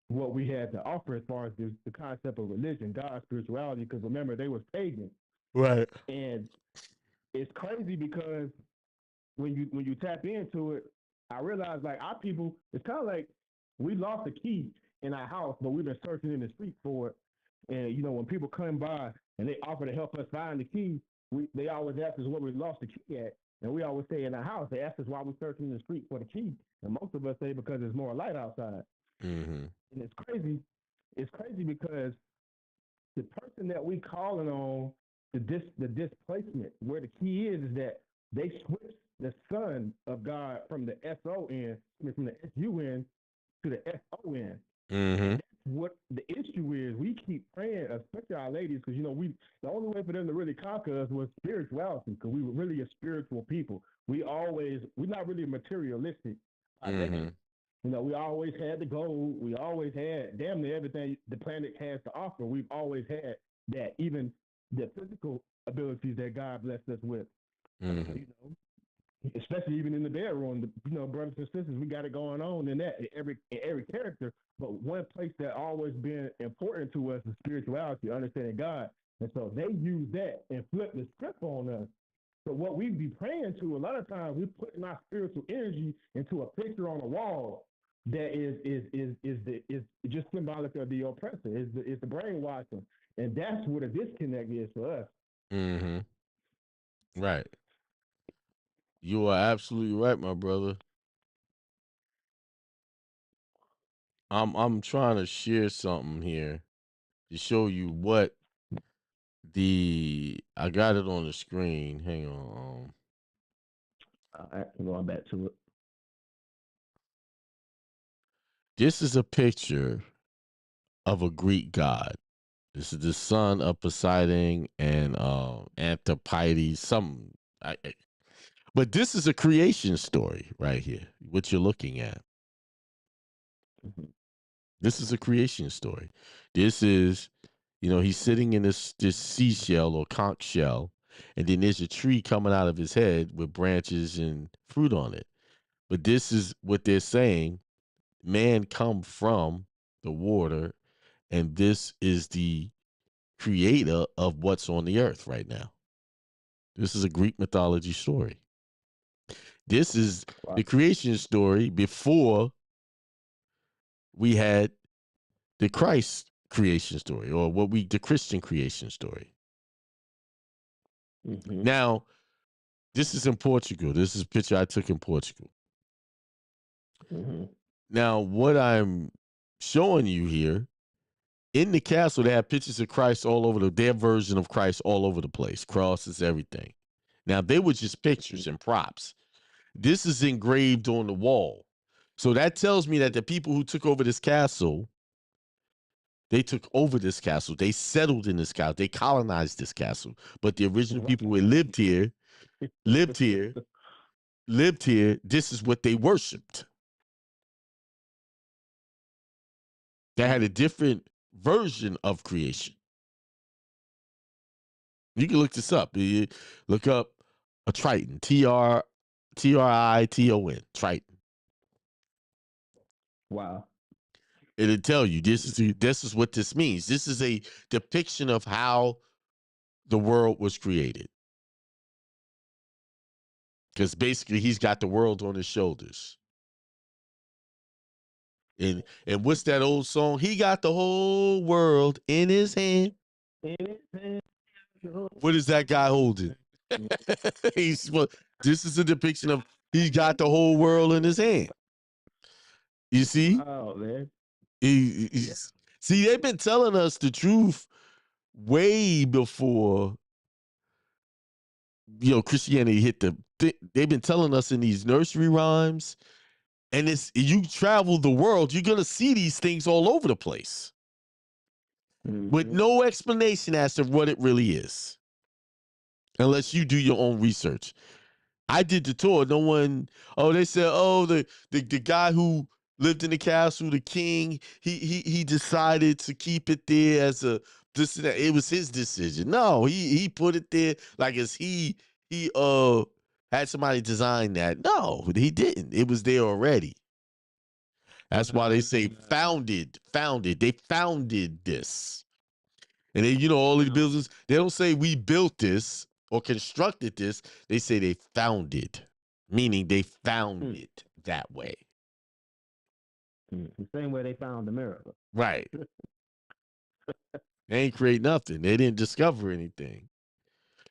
what we had to offer as far as the concept of religion, God, spirituality. Because remember, they was pagan, Right. and it's crazy because when you tap into it, I realized like our people, it's kind of like we lost a key in our house, but we've been searching in the street for it. And when people come by and they offer to help us find the key, they always ask us where we lost the key at. And we always say in our house. They ask us why we're searching in the street for the key. And most of us say because there's more light outside. Mm-hmm. And it's crazy. It's crazy because the person that we calling on, the displacement, where the key is that they switched the son of God from the S-O-N, from the S-U-N to the S-O-N. Mm-hmm. That's what the issue is. We keep praying, especially our ladies, because the only way for them to really conquer us was spirituality, because we were really a spiritual people. We're not really materialistic. Mm-hmm. We always had the gold. We always had damn near everything the planet has to offer. We've always had that, even the physical abilities that God blessed us with. Mm-hmm. Especially even in the bedroom, brothers and sisters, we got it going on in that in every character. But one place that always been important to us is spirituality, understanding God. And so they use that and flip the script on us. So what we be praying to, a lot of times we're putting our spiritual energy into a picture on a wall that is just symbolic of the oppressor, is the brainwashing. And that's what a disconnect is for us. Mm-hmm. Right. You are absolutely right, my brother. I'm trying to share something here to show you what I got it on the screen. Hang on. Going back to it. This is a picture of a Greek god. This is the son of Poseidon and Antipodes. But this is a creation story right here. What you're looking at. Mm-hmm. This is a creation story. This is, he's sitting in this seashell or conch shell, and then there's a tree coming out of his head with branches and fruit on it. But this is what they're saying: man come from the water, and this is the creator of what's on the earth right now. This is a Greek mythology story. This is the creation story before we had the Christ creation story, or the Christian creation story. Mm-hmm. Now, this is in Portugal. This is a picture I took in Portugal. Mm-hmm. Now, what I'm showing you here, in the castle, they have pictures of Christ all over their version of Christ all over the place, crosses, everything. Now, they were just pictures and props. This is engraved on the wall. So that tells me that the people who took over this castle, they took over this castle. They settled in this castle. They colonized this castle. But the original people who lived here, this is what they worshiped. They had a different version of creation. You can look this up. You look up a Triton, Triton, Triton. Wow. It'll tell you this is what this means. This is a depiction of how the world was created. Because basically he's got the world on his shoulders. And what's that old song? He got the whole world in his hand. What is that guy holding? This is a depiction of he's got the whole world in his hand. You see? Oh, man. See, they've been telling us the truth way before Christianity hit they've been telling us in these nursery rhymes, and it's you travel the world, you're gonna see these things all over the place with no explanation as to what it really is, unless you do your own research. I did the tour. No one. Oh, they said, oh, the guy who lived in the castle, the king, he decided to keep it there as a this and that. It was his decision. No, he put it there like as he had somebody design that. No, he didn't. It was there already. That's why they say founded. They founded this. And then, all these buildings, they don't say we built this or constructed this. They say they founded, meaning they found it that way. The same way they found America. Right. They ain't create nothing. They didn't discover anything.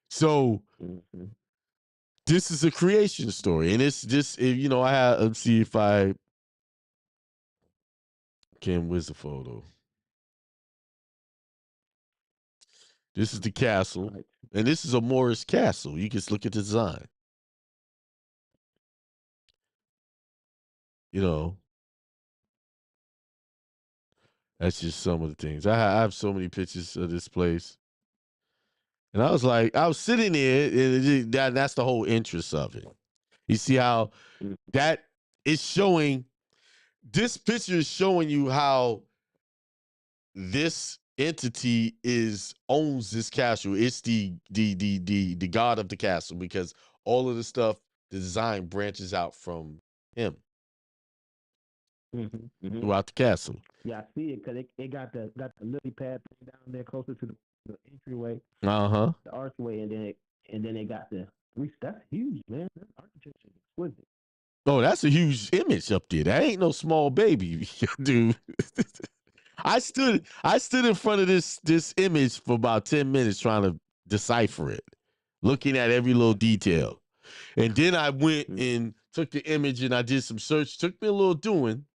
So this is a creation story. And it's just, let's see if I can, where's the photo? This is the castle. And this is a Moorish castle. You can look at the design. That's just some of the things. I have so many pictures of this place. And I was sitting there, and that's the whole interest of it. You see how that is showing, this picture is showing you how this entity owns this castle. It's the god of the castle, because all of the stuff, the design branches out from him throughout the castle. Yeah, I see it because it got the lily pad thing down there closer to the entryway. The archway, and then it got the that's huge, man. That architecture is exquisite. Oh, that's a huge image up there. That ain't no small baby, dude. I stood in front of this image for about 10 minutes trying to decipher it, looking at every little detail. And then I went and took the image and I did some search. Took me a little doing.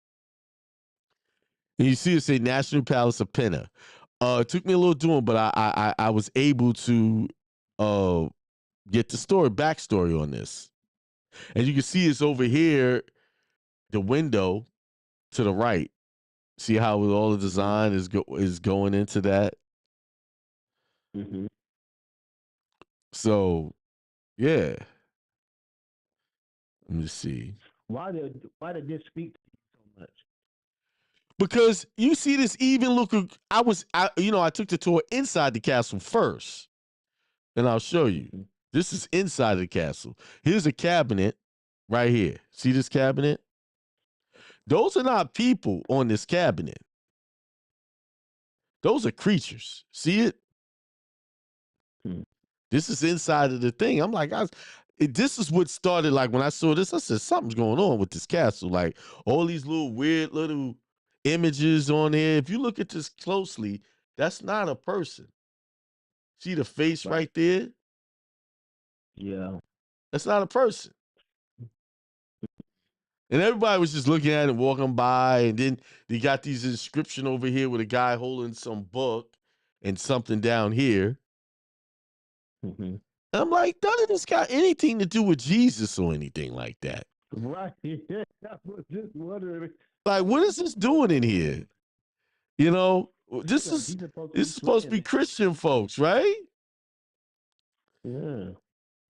And you see it say National Palace of Pinna. It took me a little doing, but I was able to get the backstory on this. And you can see it's over here, the window to the right. See how all the design is going into that. So, yeah. Let me see. Why did this speak to you so much? Because you see this even look. I took the tour inside the castle first, and I'll show you. This is inside of the castle. Here's a cabinet right here. See this cabinet? Those are not people on this cabinet. Those are creatures. See it? This is inside of the thing. I'm like, this is what started, like, when I saw this, I said, something's going on with this castle. Like, all these little weird little images on here. If you look at this closely, that's not a person. See the face right there? Yeah. That's not a person. And everybody was just looking at it, walking by, and then they got these inscription over here with a guy holding some book and something down here. And I'm like, none of this got anything to do with Jesus or anything like that. Right. Yeah, I was just wondering. Like, what is this doing in here? This is supposed to be Christian folks, right? Yeah.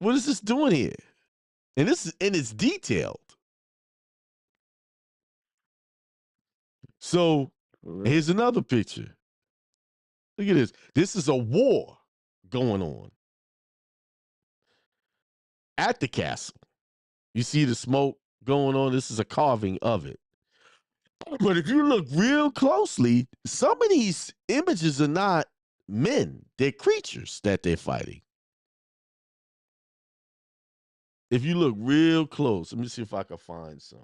What is this doing here? And it's detailed. So here's another picture. Look at this. This is a war going on at the castle. You see the smoke going on. This is a carving of it. But if you look real closely, some of these images are not men. They're creatures that they're fighting. If you look real close, let me see if I can find some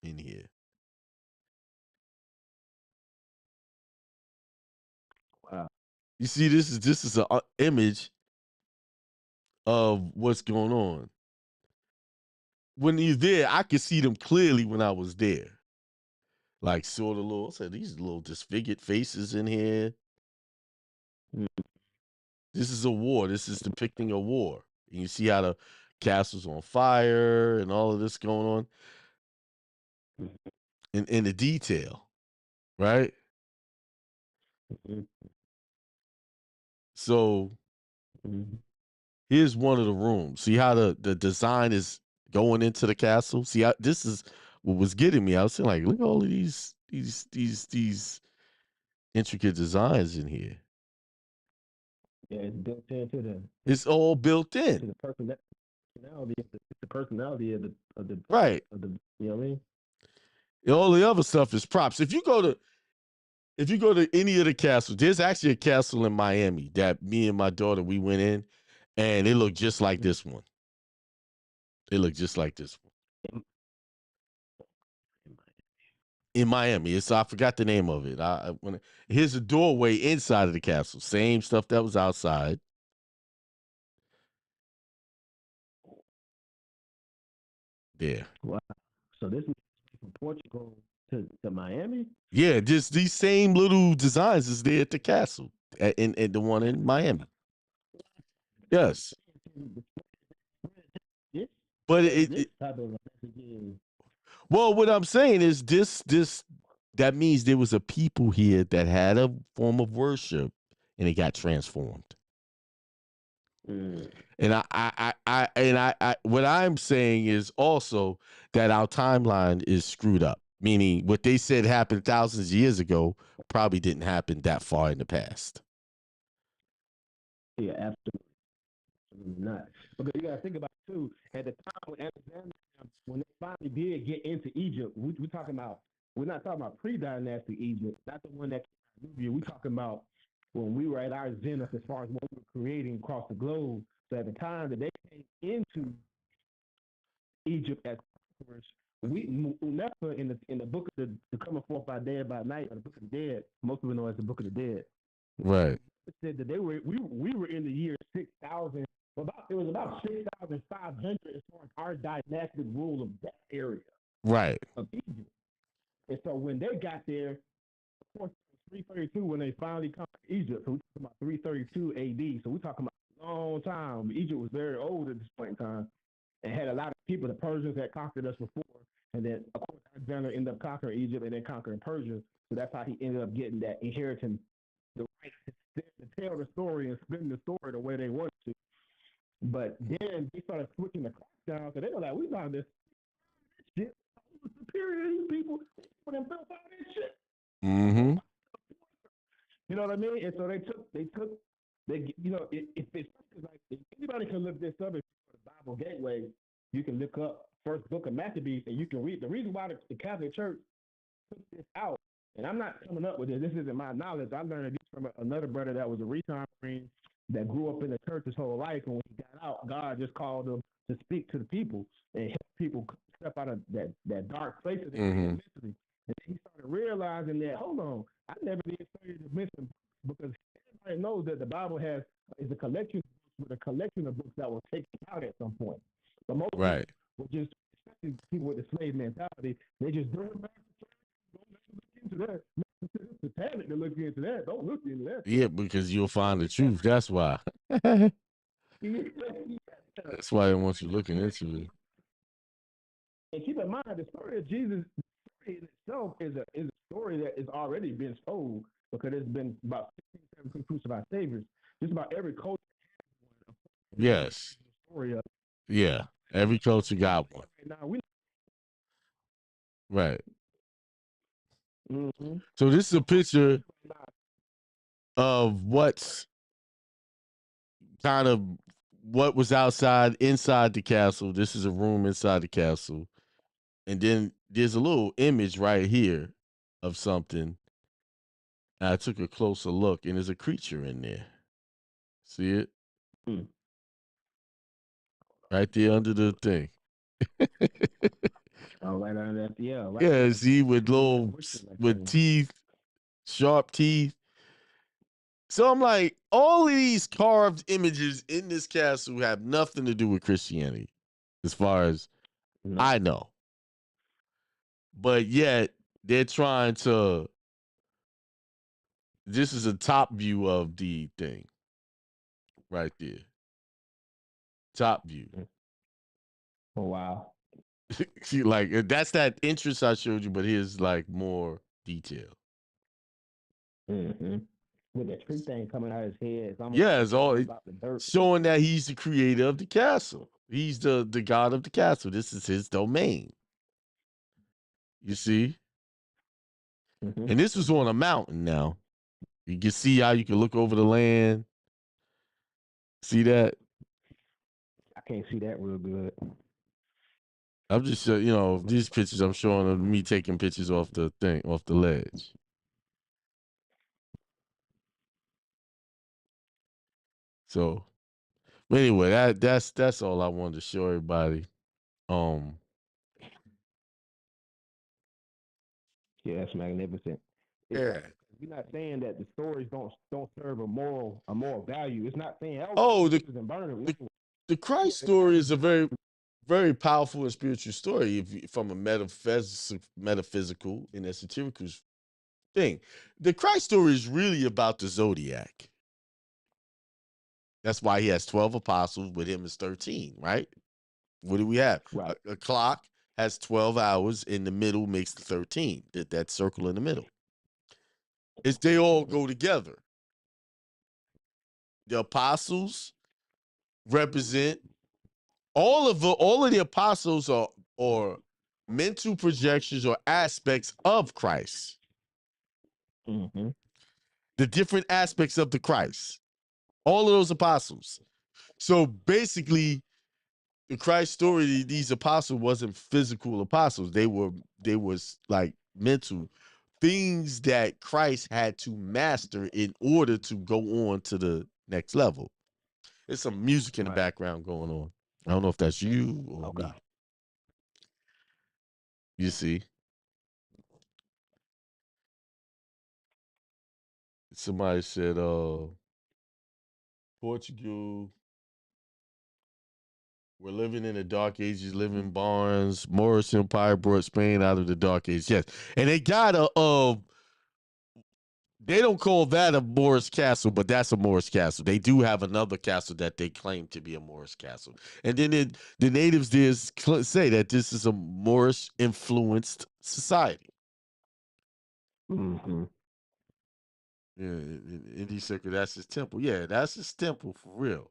in here. Wow. You see, this is an image of what's going on. When you're there, I could see them clearly when I was there. like sort of little, so these little disfigured faces in here. This is a war. This is depicting a war. And you see how the castle's on fire and all of this going on in the detail, right? So here's one of the rooms. See how the design is going into the castle? See, this is what was getting me. I was saying, like, look at all of these intricate designs in here. Yeah, it's built into the. It's all built in. To the personality of the right. Of the, you know what I mean? And all the other stuff is props. If you go to any of the castles, there's actually a castle in Miami that me and my daughter, we went in, and it looked just like this one. It looked just like this one. In Miami. I forgot the name of it. Here's a doorway inside of the castle. Same stuff that was outside. There. Wow. So this is from Portugal to Miami? Yeah, just these same little designs is there at the castle, in the one in Miami. Yes. But well, what I'm saying is this that means there was a people here that had a form of worship and it got transformed. And I what I'm saying is also that our timeline is screwed up. Meaning what they said happened thousands of years ago probably didn't happen that far in the past. Yeah, absolutely. Not. Because you gotta think about it too, at the time when Alexander, when they finally did get into Egypt, we're not talking about pre-dynastic Egypt, not the one that came out of Libya. We're talking about when we were at our zenith as far as what we were creating across the globe. So at the time that they came into Egypt as conquerors, Nephra in the book of the coming forth by day and by night, or the book of the dead, most people know as the book of the dead. Right. It said that we were in the year 6,000. It was about 6,500 as far as our dynastic rule of that area. Right. Of Egypt. And so when they got there, of course, it was 332 when they finally conquered Egypt. So we're talking about 332 AD. So we're talking about a long time. Egypt was very old at this point in time and had a lot of people. The Persians had conquered us before. And then, of course, Alexander ended up conquering Egypt and then conquering Persia. So that's how he ended up getting that inheritance, the right to tell the story and spin the story the way they wanted to. But then they started switching the clock down, so they were like, "We found this shit. Superior to these people. For them built all this shit." Mm-hmm. You know what I mean? And so they you know, if it's like if anybody can look this up, if you go to Bible Gateway, you can look up first book of Maccabees and you can read the reason why the Catholic Church took this out. And I'm not coming up with this. This isn't my knowledge. I learned this from another brother that was a recon marine that grew up in the church his whole life. And when he got out, God just called him to speak to the people and help people step out of that dark place that they were in mentally. And he started realizing that, hold on, I never did study the mention because everybody knows that the Bible is a collection of books that were taken out at some point. But most people were just, especially people with the slave mentality, they just don't look into that. It's satanic to look into that. Don't look into that. Yeah, because you'll find the truth. That's why. That's why I want you looking into it. And keep in mind, the story of Jesus in itself is a story that has already been told because there's been about 16, 17 crucified saviors. Just about every culture has one. Yes. Story of. Yeah. Every culture got one. Right. Mm-hmm. So this is a picture of what's kind of what was inside the castle. This is a room inside the castle. And then there's a little image right here of something. And I took a closer look, and there's a creature in there. See it? Right there under the thing. Oh, right under that. Yeah. Right yeah, see, with teeth, sharp teeth. So I'm like, all of these carved images in this castle have nothing to do with Christianity, as far as I know. But yet, they're trying to. This is a top view of the thing, right there. Top view. Oh wow. See, like that's that interest I showed you, but here's like more detail. Mm-hmm. With the tree thing coming out of his head, it's almost Yeah, it's all about the dirt. showing that he's the creator of the castle. He's the god of the castle. This is his domain. You see? Mm-hmm. And this was on a mountain now. You can see how you can look over the land. See that? I can't see that real good. I'm just these pictures I'm showing of me taking pictures off the thing, off the ledge. So anyway, that's all I wanted to show everybody. Yeah, that's magnificent. Yeah. We're not saying that the stories don't serve a moral value. It's not saying The Christ story is a very, very powerful and spiritual story from a metaphysical and esoterical thing. The Christ story is really about the zodiac. That's why he has 12 apostles, with him is 13, right? What do we have? Right. A clock has 12 hours, in the middle makes the 13, that circle in the middle. They all go together. The apostles represent all of the apostles are mental projections or aspects of Christ. Mm-hmm. The different aspects of the Christ. All of those apostles. So basically, the Christ story, these apostles wasn't physical apostles. They was like mental things that Christ had to master in order to go on to the next level. There's some music in the background going on. I don't know if that's you or me. You see? Somebody said, Portugal, we're living in the dark ages, living in barns. Moorish Empire brought Spain out of the dark ages. Yes. And they got they don't call that a Moorish castle, but that's a Moorish castle. They do have another castle that they claim to be a Moorish castle. And then the natives there say that this is a Moorish influenced society. Mm-hmm. Yeah, Indy Circle, that's his temple. Yeah, that's his temple for real.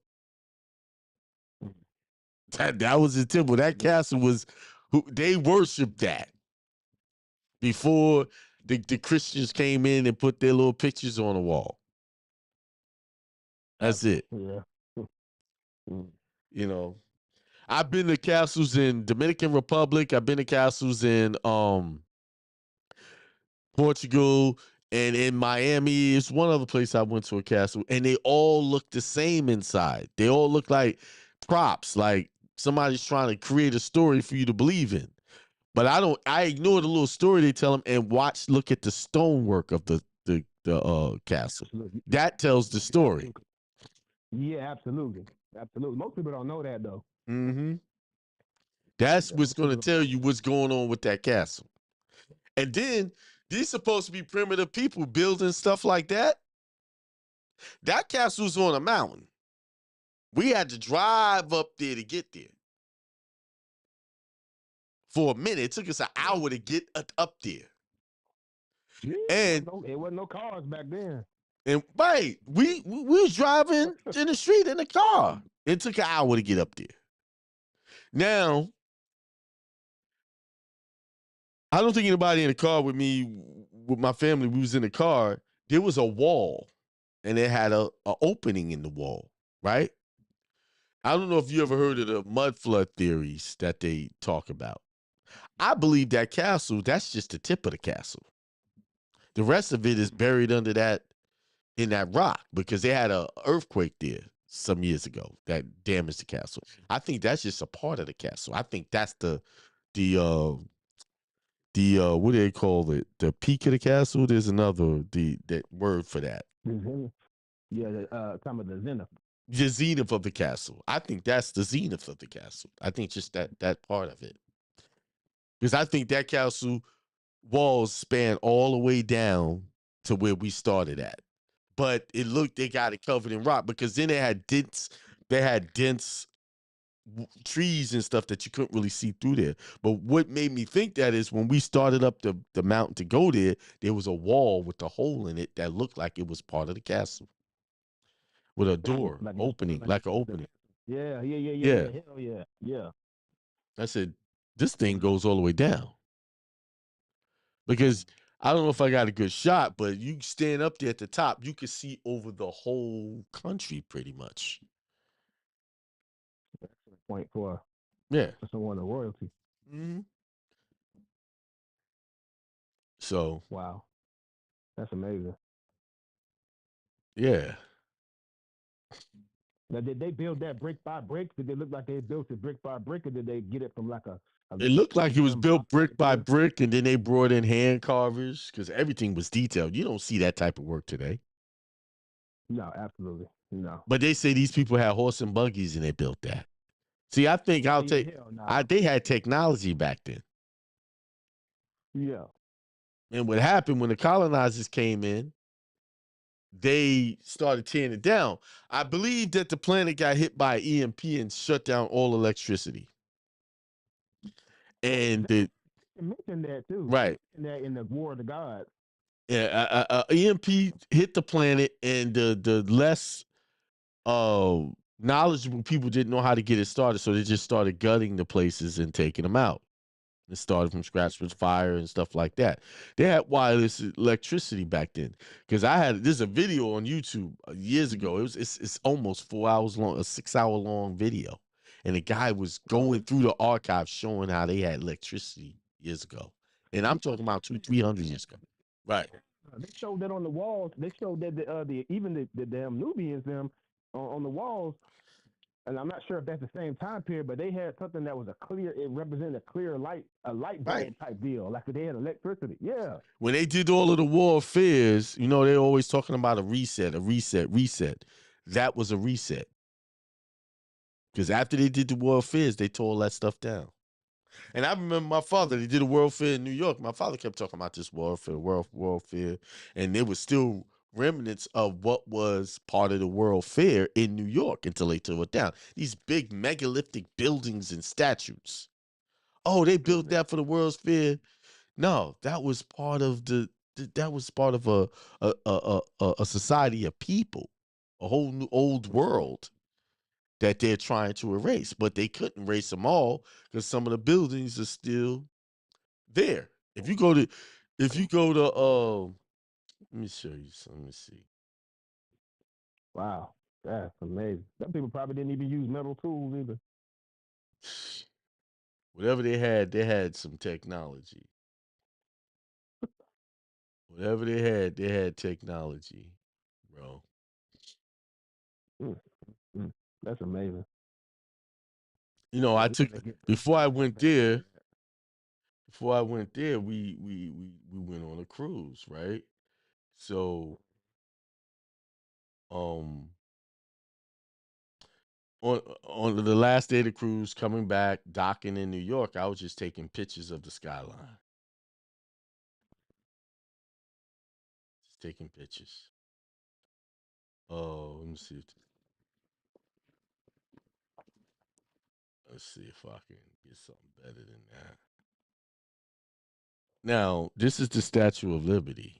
That was his temple. That castle was they worshipped that before the Christians came in and put their little pictures on the wall. That's it. Yeah. I've been to castles in Dominican Republic. I've been to castles in Portugal, and in Miami. It's one other place I went to a castle, and they all look the same inside. They all look like props, like somebody's trying to create a story for you to believe in. But I ignore the little story they tell them and look at the stonework of the castle. That tells the story. Yeah, absolutely. Most people don't know that though. Mm-hmm. That's what's going to tell you what's going on with that castle. And then these supposed to be primitive people building stuff like that. That castle's on a mountain. We had to drive up there to get there. For a minute, it took us an hour to get up there. Yeah, and it wasn't no cars back then. And right, we was driving in the street in the car. It took an hour to get up there. Now, I don't think anybody in the car with me, with my family, we was in the car. There was a wall, and it had a opening in the wall, right? I don't know if you ever heard of the mud flood theories that they talk about. I believe that castle, that's just the tip of the castle. The rest of it is buried under that, in that rock, because they had an earthquake there some years ago that damaged the castle. I think that's just a part of the castle. I think that's the what do they call it? The peak of the castle. There's another that word for that. Mm-hmm. Yeah, some of the zenith. The zenith of the castle. I think that's the zenith of the castle. I think just that part of it, because I think that castle walls span all the way down to where we started at. But it looked they got it covered in rock because then they had dense trees and stuff that you couldn't really see through there. But what made me think that is when we started up the mountain to go there was a wall with a hole in it that looked like it was part of the castle with a door Like opening, like an opening. Yeah. Yeah. Hell yeah. Yeah. I said, this thing goes all the way down because I don't know if I got a good shot, but you stand up there at the top, you can see over the whole country pretty much. Point for Yeah. someone of royalty. Mm-hmm. So. Wow. That's amazing. Yeah. Now, did they build that brick by brick? Did they look like they built it brick by brick, or did they get it from like a It looked like it was built brick by brick? brick, and then they brought in hand carvers because everything was detailed. You don't see that type of work today. No, absolutely no. But they say these people had horse and buggies and they built that. See, I think they had technology back then. Yeah. And what happened when the colonizers came in, they started tearing it down. I believe that the planet got hit by an EMP and shut down all electricity. And they mentioned that too. Right. They mentioned that in the War of the Gods. Yeah, EMP hit the planet, and the less knowledgeable people didn't know how to get it started, so they just started gutting the places and taking them out. It started from scratch with fire and stuff like that. They had wireless electricity back then. Because there's a video on YouTube years ago. It's almost 4 hours long, a 6-hour long video, and the guy was going through the archives showing how they had electricity years ago, and I'm talking about 200-300 years ago. Right. They showed that on the walls. They showed that the damn Nubians on the walls. And I'm not sure if that's the same time period, but they had something that was it represented a clear light, a light bulb Right. type deal, like they had electricity. Yeah. When they did all of the war affairs, they're always talking about a reset. That was a reset. Because after they did the world fairs, they tore all that stuff down. And I remember my father, they did a world fair in New York. My father kept talking about this world fair. And there was still remnants of what was part of the world fair in New York until they tore it down. These big megalithic buildings and statues. Oh, they built that for the World's Fair. No, that was part of a society of people, a whole new old world that they're trying to erase, but they couldn't erase them all because some of the buildings are still there. If you go to, let me show you some. Let me see. Wow, that's amazing. Some people probably didn't even use metal tools either. Whatever they had some technology. Whatever they had technology, bro. That's amazing. I took before I went there. Before I went there, we went on a cruise, right? So, on the last day of the cruise, coming back, docking in New York, I was just taking pictures of the skyline, just taking pictures. Oh, let me see. Let's see if I can get something better than that. Now, this is the Statue of Liberty.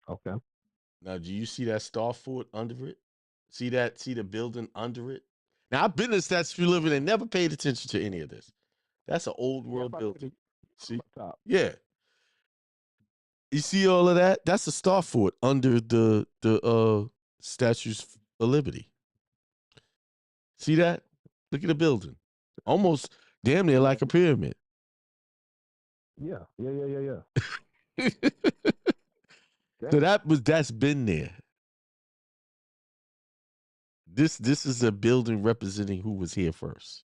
Okay. Now, do you see that star fort under it? See that? See the building under it? Now, I've been to the Statue of Liberty and never paid attention to any of this. That's an old world building. See? Yeah. You see all of that? That's a star fort under the Statues of Liberty. See that? Look at the building. Almost damn near like a pyramid. Yeah. So that's been there. This is a building representing who was here first.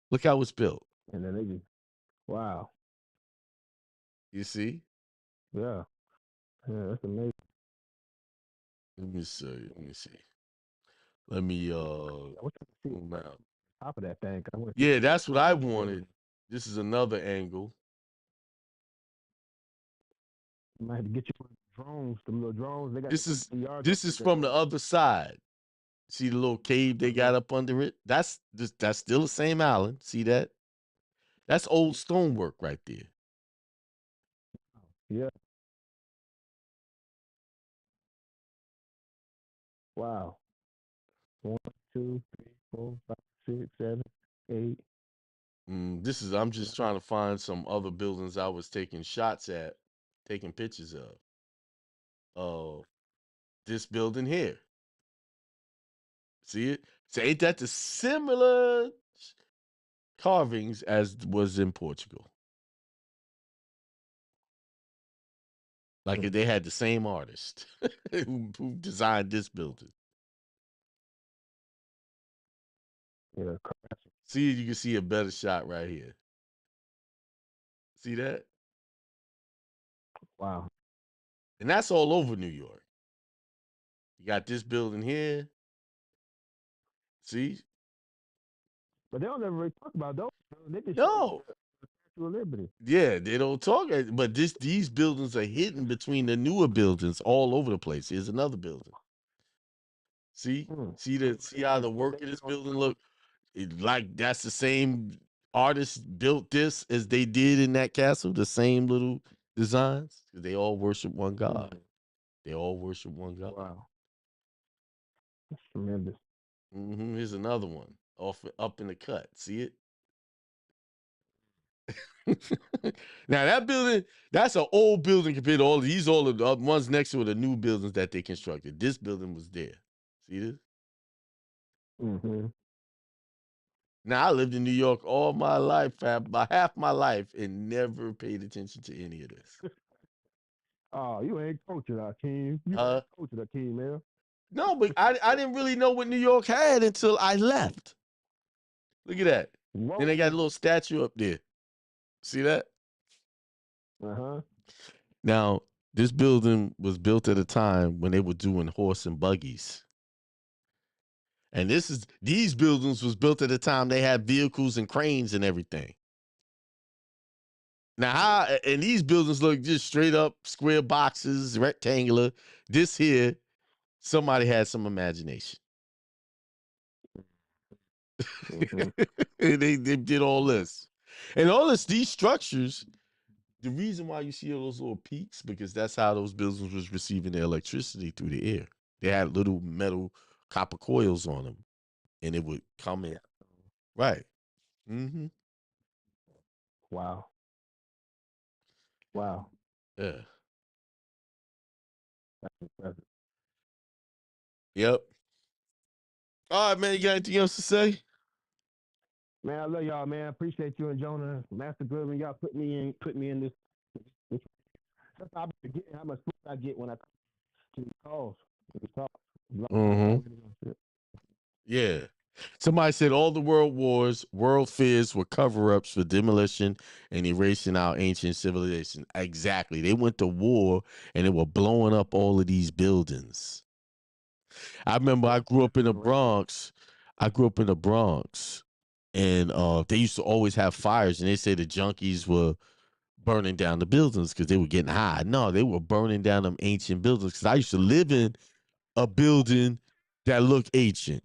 Look how it's built. And then they just, wow. You see? Yeah. Yeah, that's amazing. Let me see. Let me zoom out. top of that thing. Yeah, that's what I wanted. This is another angle. You might have to get you one of the drones, the little drones. They got This is yards. this is from the other side. See the little cave they got up under it? That's still the same island. See that? That's old stonework right there. Yeah. Wow. 1, 2, 3, 4, 5, 6, 7, 8. I'm just trying to find some other buildings I was taking shots at, taking pictures of. This building here. See it? So ain't that the similar carvings as was in Portugal? Like if they had the same artist who designed this building. Yeah. See, you can see a better shot right here. See that? Wow. And that's all over New York. You got this building here. See? But they don't ever really talk about those. They just No. show the Statue of Liberty. Yeah, they don't talk. But these buildings are hidden between the newer buildings all over the place. Here's another building. See? See how the work of this building look? Like that's the same artist built this as they did in that castle, the same little designs. They all worship one God. They all worship one God. Wow. That's tremendous. Here's another one up in the cut. See it? Now that building, that's an old building compared to all of these. All of the ones next to it are new buildings that they constructed. This building was there. See this? Now I lived in New York all my life, about half my life, and never paid attention to any of this. Oh, you ain't cultured, Akiem. You ain't cultured, Akiem, man. No, but I didn't really know what New York had until I left. Look at that. Whoa. Then they got a little statue up there. See that? Now, this building was built at a time when they were doing horse and buggies. And these buildings was built at a time they had vehicles and cranes and everything. Now, and these buildings look just straight up square boxes, rectangular. This here, somebody had some imagination. they did all this. And all this, these structures, the reason why you see all those little peaks, because that's how those buildings was receiving their electricity through the air. They had little metal copper coils on them, and it would come in. Right. Wow. Yeah. That's impressive. Yep. All right, man. You got anything else to say? Man, I love y'all, man. Appreciate you and Jonah, Master Goodman. Y'all put me in this. That's how I be forgetting how much food I get when I to these calls. Yeah. Somebody said all the world wars, world fears were cover-ups for demolition and erasing our ancient civilization. Exactly. They went to war and they were blowing up all of these buildings. I remember I grew up in the Bronx. And they used to always have fires, and they say the junkies were burning down the buildings because they were getting high. No, they were burning down them ancient buildings because I used to live in a building that looked ancient.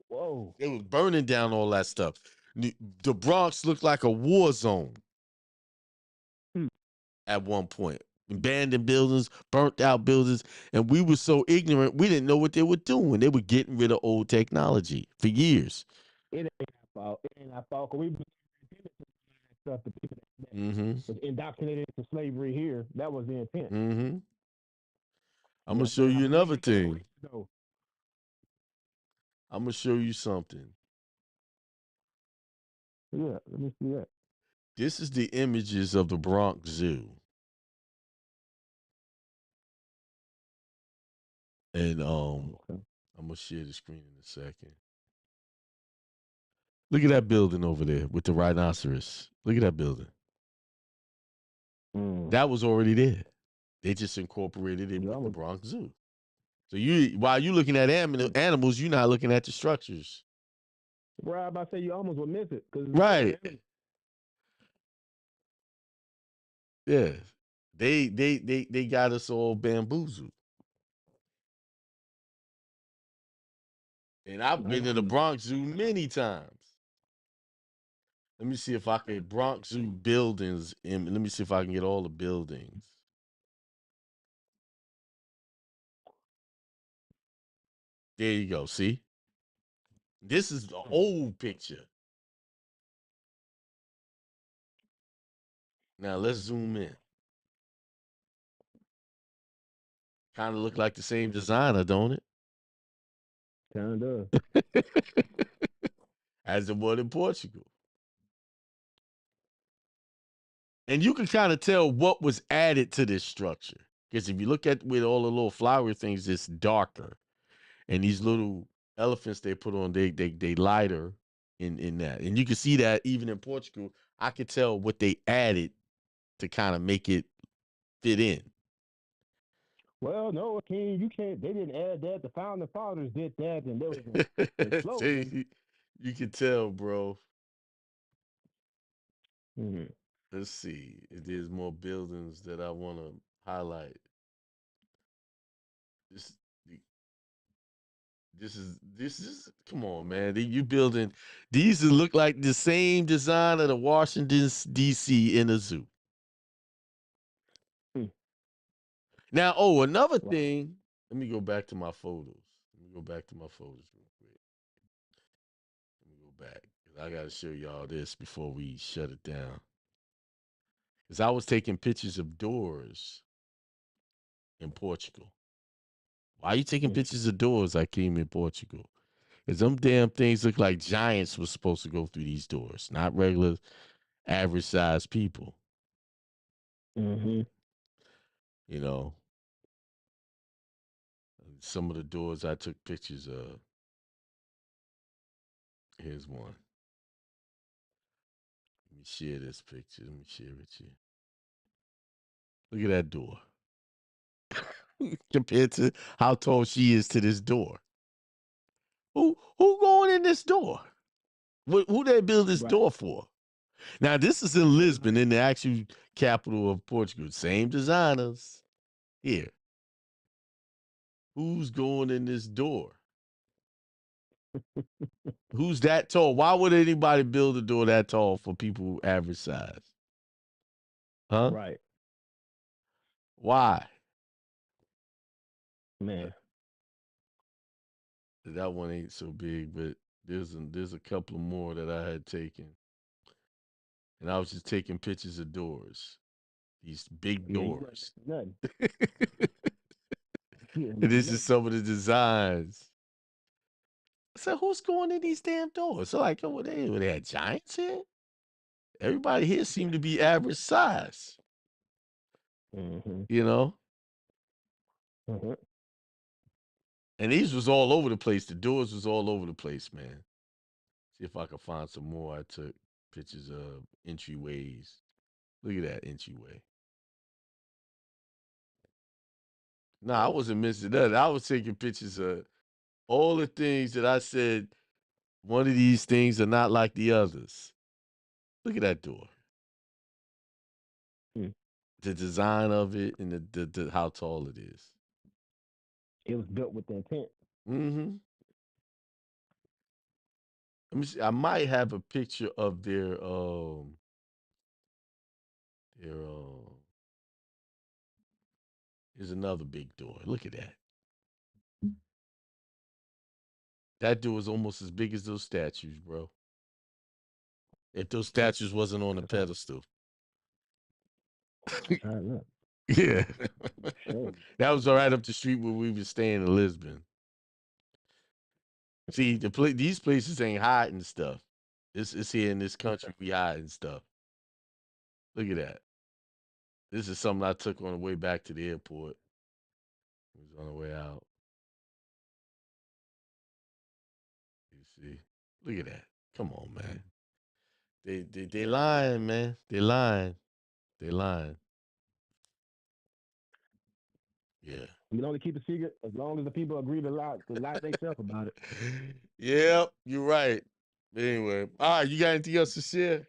Whoa. They were burning down all that stuff. The Bronx looked like a war zone at one point. Abandoned buildings, burnt out buildings, and we were so ignorant, we didn't know what they were doing. They were getting rid of old technology for years. It ain't our fault. It ain't our fault. Cause we stuff the people that was indoctrinated into slavery here. That was the intent. I'm gonna show you another thing. I'm gonna show you something. Yeah, let me see that. This is the images of the Bronx Zoo. And I'm gonna share the screen in a second. Look at that building over there with the rhinoceros. Look at that building. That was already there. They just incorporated it with the Bronx Zoo. So while you looking at animals, you're not looking at the structures. Bro, I about to say you almost would miss it because Right. Yeah. They got us all bamboozled. And I've been to the Bronx Zoo many times. Let me see if I can Bronx Zoo buildings and let me see if I can get all the buildings. There you go. See? This is the old picture. Now let's zoom in. Kind of look like the same designer, don't kind of. it? As the one in Portugal. And you can kind of tell what was added to this structure. Because if you look at with all the little flower things, it's darker. And these little elephants they put on, they lighter in that. And you can see that even in Portugal, I could tell what they added to kind of make it fit in. Well, no, King, you can't. They didn't add that. The founding fathers did that, and there was a slogan. You can tell, bro. Mm-hmm. Let's see if there's more buildings that I want to highlight. This, this is. Come on, man. You building these look like the same design of the Washington D.C. in a zoo. Mm. Now, another thing. Let me go back to my photos. Let me go back to my photos real quick. Let me go back. I got to show y'all this before we shut it down. Because I was taking pictures of doors in Portugal. Why are you taking pictures of doors? I came in Portugal. Because them damn things look like giants was supposed to go through these doors, not regular, average sized people. Mm-hmm. You know, some of the doors I took pictures of. Here's one. Let me share this picture. Let me share it with you. Look at that door. Compared to how tall she is to this door. Who going in this door? Who they build this door for? Now this is in Lisbon, in the actual capital of Portugal. Same designers here. Who's going in this door? Who's that tall? Why would anybody build a door that tall for people average size? Huh? Right, Why? man. That one ain't so big, but there's a couple more that I had taken, and I was just taking pictures of doors, these big Yeah, you doors. nothing. And this is some of the designs. I said, who's going in these damn doors? So like, they had giants here. Everybody here seemed to be average size, Mm-hmm. you know. Mm-hmm. And these was all over the place. The doors was all over the place, man. See if I can find some more. I took pictures of entryways. Look at that entryway. Nah, I wasn't missing nothing. I was taking pictures of all the things that I said. One of these things are not like the others. Look at that door. Mm. The design of it and the how tall it is. It was built with intent. Mm-hmm. Let me see. I might have a picture of their. Here's another big door. Look at that. That door is almost as big as those statues, bro. If those statues wasn't on a pedestal. I know. Yeah. Sure. That was right up the street where we were staying in Lisbon. See, these places ain't hiding stuff. It's here in this country we hiding stuff. Look at that. This is something I took on the way back to the airport. It was on the way out. You see. Look at that. Come on, man. They lying, man. They lying. They lying. Yeah. You can only keep a secret as long as the people agree to lie themselves about it. Yep, you're right. Anyway, all right, you got anything else to share?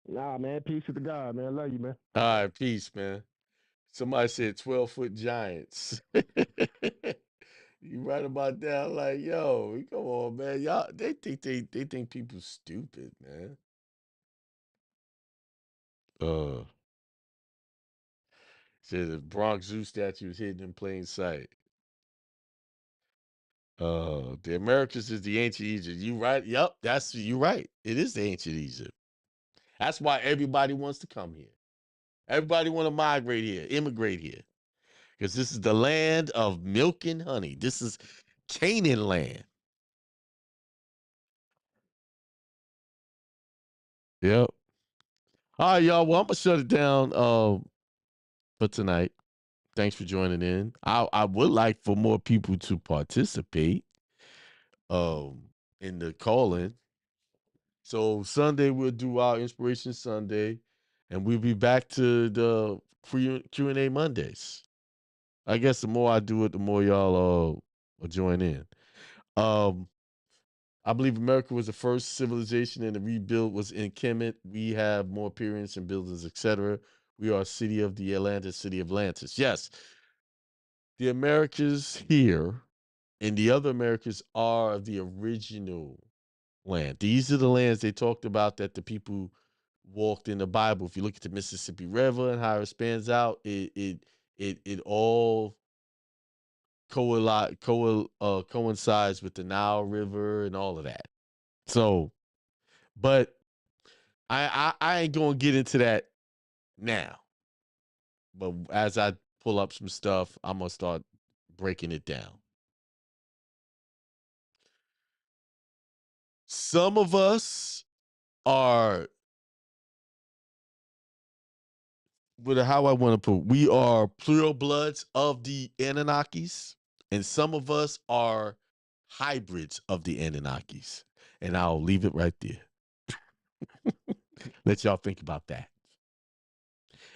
Nah, man. Peace to the God, man. Love you, man. All right, peace, man. Somebody said 12-foot giants. You right about that? Like, yo, come on, man. Y'all, they think people stupid, man. Uh, said the Bronx Zoo statue is hidden in plain sight. The Americas is the ancient Egypt. You right? Yep, that's you right. It is the ancient Egypt. That's why everybody wants to come here. Everybody want to migrate here, immigrate here, because this is the land of milk and honey. This is Canaan land. Yep. All right, y'all. Well, I'm gonna shut it down for tonight. Thanks for joining in. I would like for more people to participate um in the call-in. So Sunday we'll do our Inspiration Sunday, and we'll be back to the Q&A Mondays. I guess the more I do it, the more y'all will join in. Um, I believe America was the first civilization, and the rebuild was in Kemet. We have more pyramids and buildings, etc. We are a city of the Atlantis, city of Atlantis. Yes, the Americas here and the other Americas are the original land. These are the lands they talked about that the people walked in the Bible. If you look at the Mississippi River and how it spans out, it all coincides with the Nile River and all of that. So, but I ain't gonna get into that now. But as I pull up some stuff, I'm gonna start breaking it down. Some of us are how I want to put, we are plural bloods of the Anunnakis, and some of us are hybrids of the Anunnakis. And I'll leave it right there. Let y'all think about that.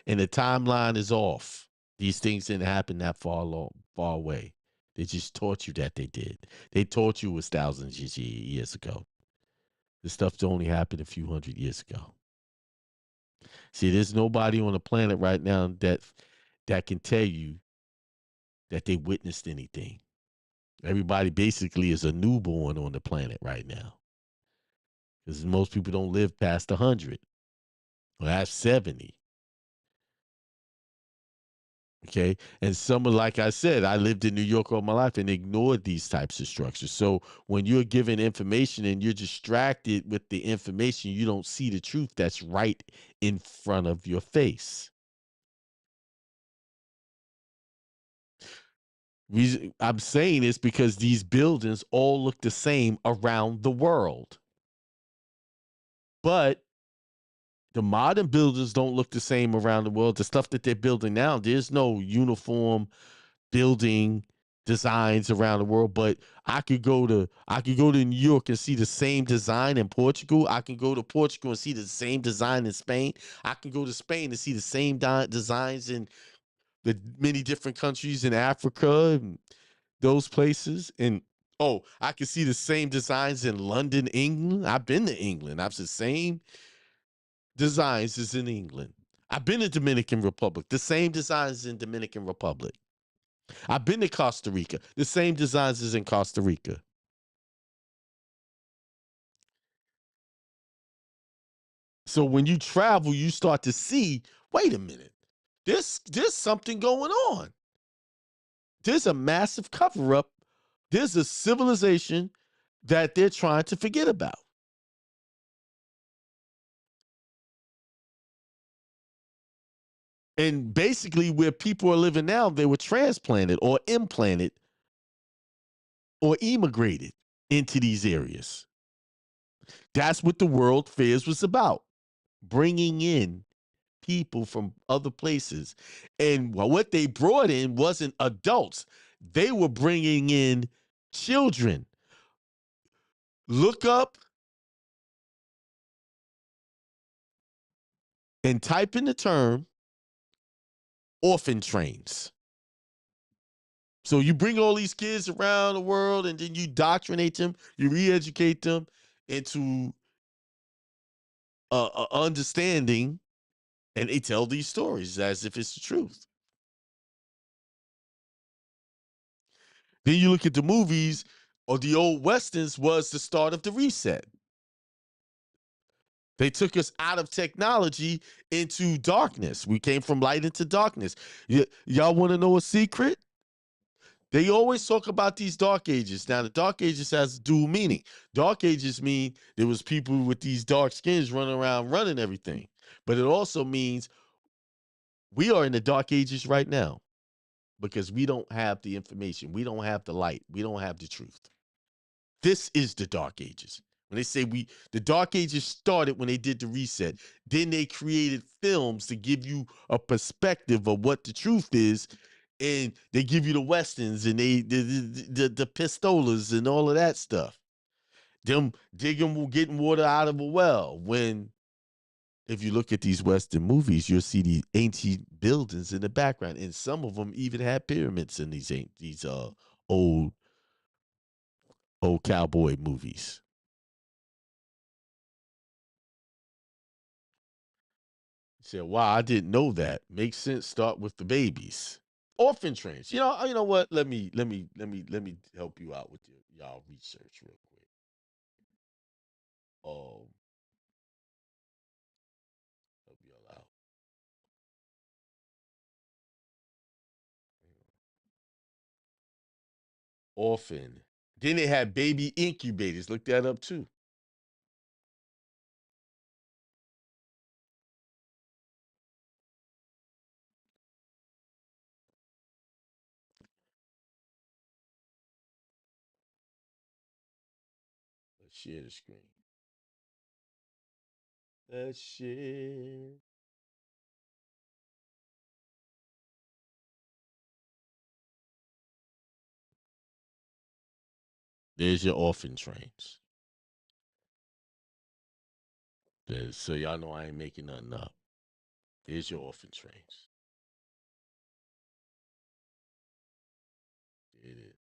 And the timeline is off. These things didn't happen that far away. They just taught you that they did. They taught you it was thousands of years ago. This stuff only happened a few hundred years ago. See, there's nobody on the planet right now that can tell you that they witnessed anything. Everybody basically is a newborn on the planet right now, because most people don't live past 100. Well, that's 70. Okay. And like I said, I lived in New York all my life and ignored these types of structures. So when you're given information and you're distracted with the information, you don't see the truth that's right in front of your face. I'm saying this because these buildings all look the same around the world. But the modern buildings don't look the same around the world. The stuff that they're building now, there's no uniform building designs around the world. But I could go to New York and see the same design in Portugal. I can go to Portugal and see the same design in Spain. I can go to Spain and see the same designs in the many different countries in Africa and those places. And I can see the same designs in London, England. I've been to England. I've seen the same designs as in England. I've been to Dominican Republic. The same designs in Dominican Republic. I've been to Costa Rica. The same designs as in Costa Rica. So when you travel, you start to see, wait a minute, there's something going on. There's a massive cover up. There's a civilization that they're trying to forget about. And basically, where people are living now, they were transplanted or implanted or immigrated into these areas. That's what the World Fairs was about, bringing in people from other places. And what they brought in wasn't adults. They were bringing in children. Look up and type in the term orphan trains. So you bring all these kids around the world and then you indoctrinate them, you re-educate them, into a understanding, and they tell these stories as if it's the truth. Then you look at the movies, or the old westerns was the start of the reset. They took us out of technology into darkness. We came from light into darkness. Y'all want to know a secret? They always talk about these dark ages. Now, the dark ages has dual meaning. Dark ages mean there was people with these dark skins running around running everything. But it also means we are in the dark ages right now because we don't have the information. We don't have the light. We don't have the truth. This is the dark ages. When they say the dark ages started when they did the reset, then they created films to give you a perspective of what the truth is, and they give you the westerns and the pistolas and all of that stuff. Them digging, getting water out of a well. When if you look at these western movies, you'll see these ancient buildings in the background, and some of them even had pyramids in these old cowboy movies. Said, "Wow, I didn't know that. Makes sense. Start with the babies, orphan trains. You know what? Let me help you out with y'all research real quick. Help y'all out. Orphan. Then they had baby incubators. Look that up too. Let's share the screen. Let's share. There's your orphan trains. So y'all know I ain't making nothing up. There's your orphan trains. There it is.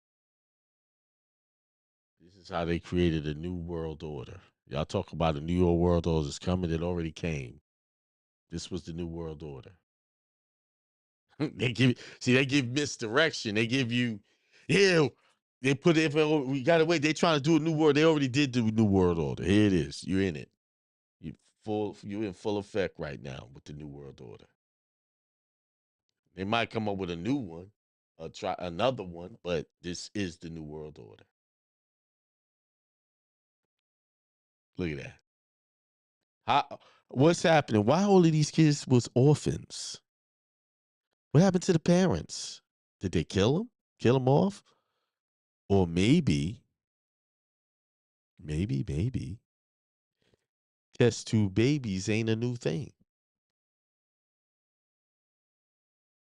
This is how they created a new world order. Y'all talk about a new world order is coming. It already came. This was the new world order. They give misdirection. They give you, yeah. They put it. We got to wait. They trying to do a new world. They already did the new world order. Here it is. You're in it. You're in full effect right now with the new world order. They might come up with a new one, or try another one, but this is the new world order. Look at that. What's happening? Why all of these kids was orphans? What happened to the parents? Did they kill them? Kill them off? Or maybe test tube babies ain't a new thing.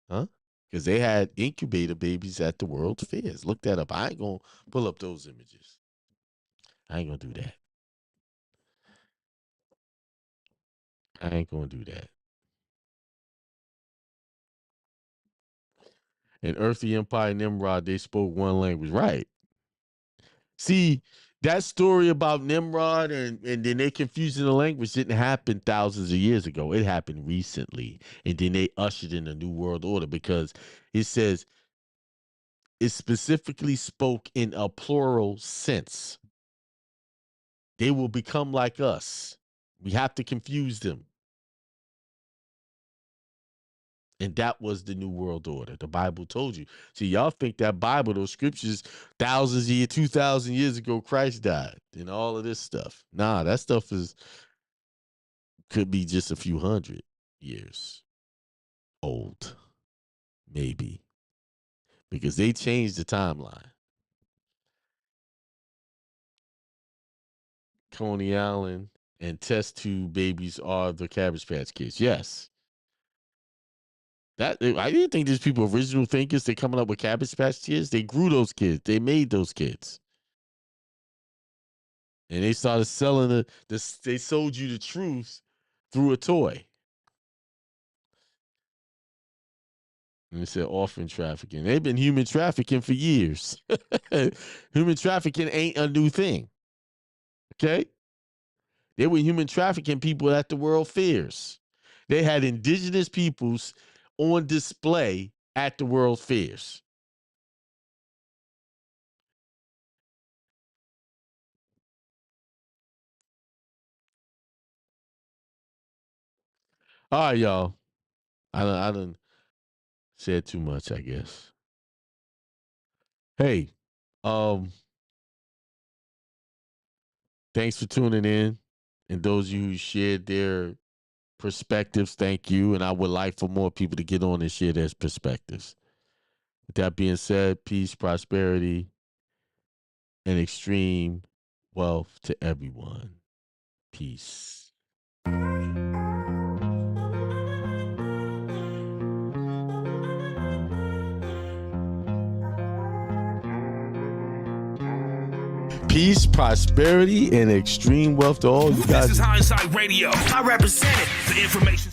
Huh? Because they had incubator babies at the World Fairs. Look that up. I ain't going to pull up those images. I ain't going to do that. I ain't going to do that. In Earthly Empire, Nimrod, they spoke one language. Right. See, that story about Nimrod and then they confusing the language didn't happen thousands of years ago. It happened recently. And then they ushered in a new world order because it says it specifically spoke in a plural sense. They will become like us. We have to confuse them. And that was the new world order. The Bible told you. See, y'all think that Bible, those scriptures, thousands of years, 2,000 years ago, Christ died and all of this stuff. Nah, that stuff could be just a few hundred years old, maybe, because they changed the timeline. Coney Island and test tube babies are the Cabbage Patch Kids. Yes. I didn't think these people original thinkers. They're coming up with Cabbage Patch Kids. They grew those kids. They made those kids. And they started selling they sold you the truth through a toy. And they said orphan trafficking. They've been human trafficking for years. Human trafficking ain't a new thing. Okay? They were human trafficking people that the world fears. They had indigenous peoples on display at the world fairs. All right, y'all. I done said too much, I guess. Hey, thanks for tuning in. And those of you who shared their perspectives, thank you. And I would like for more people to get on and share their perspectives. With that being said, peace, prosperity, and extreme wealth to everyone. Peace. Peace, prosperity, and extreme wealth to all you guys. This is Hindsight Radio. I represent it. The information.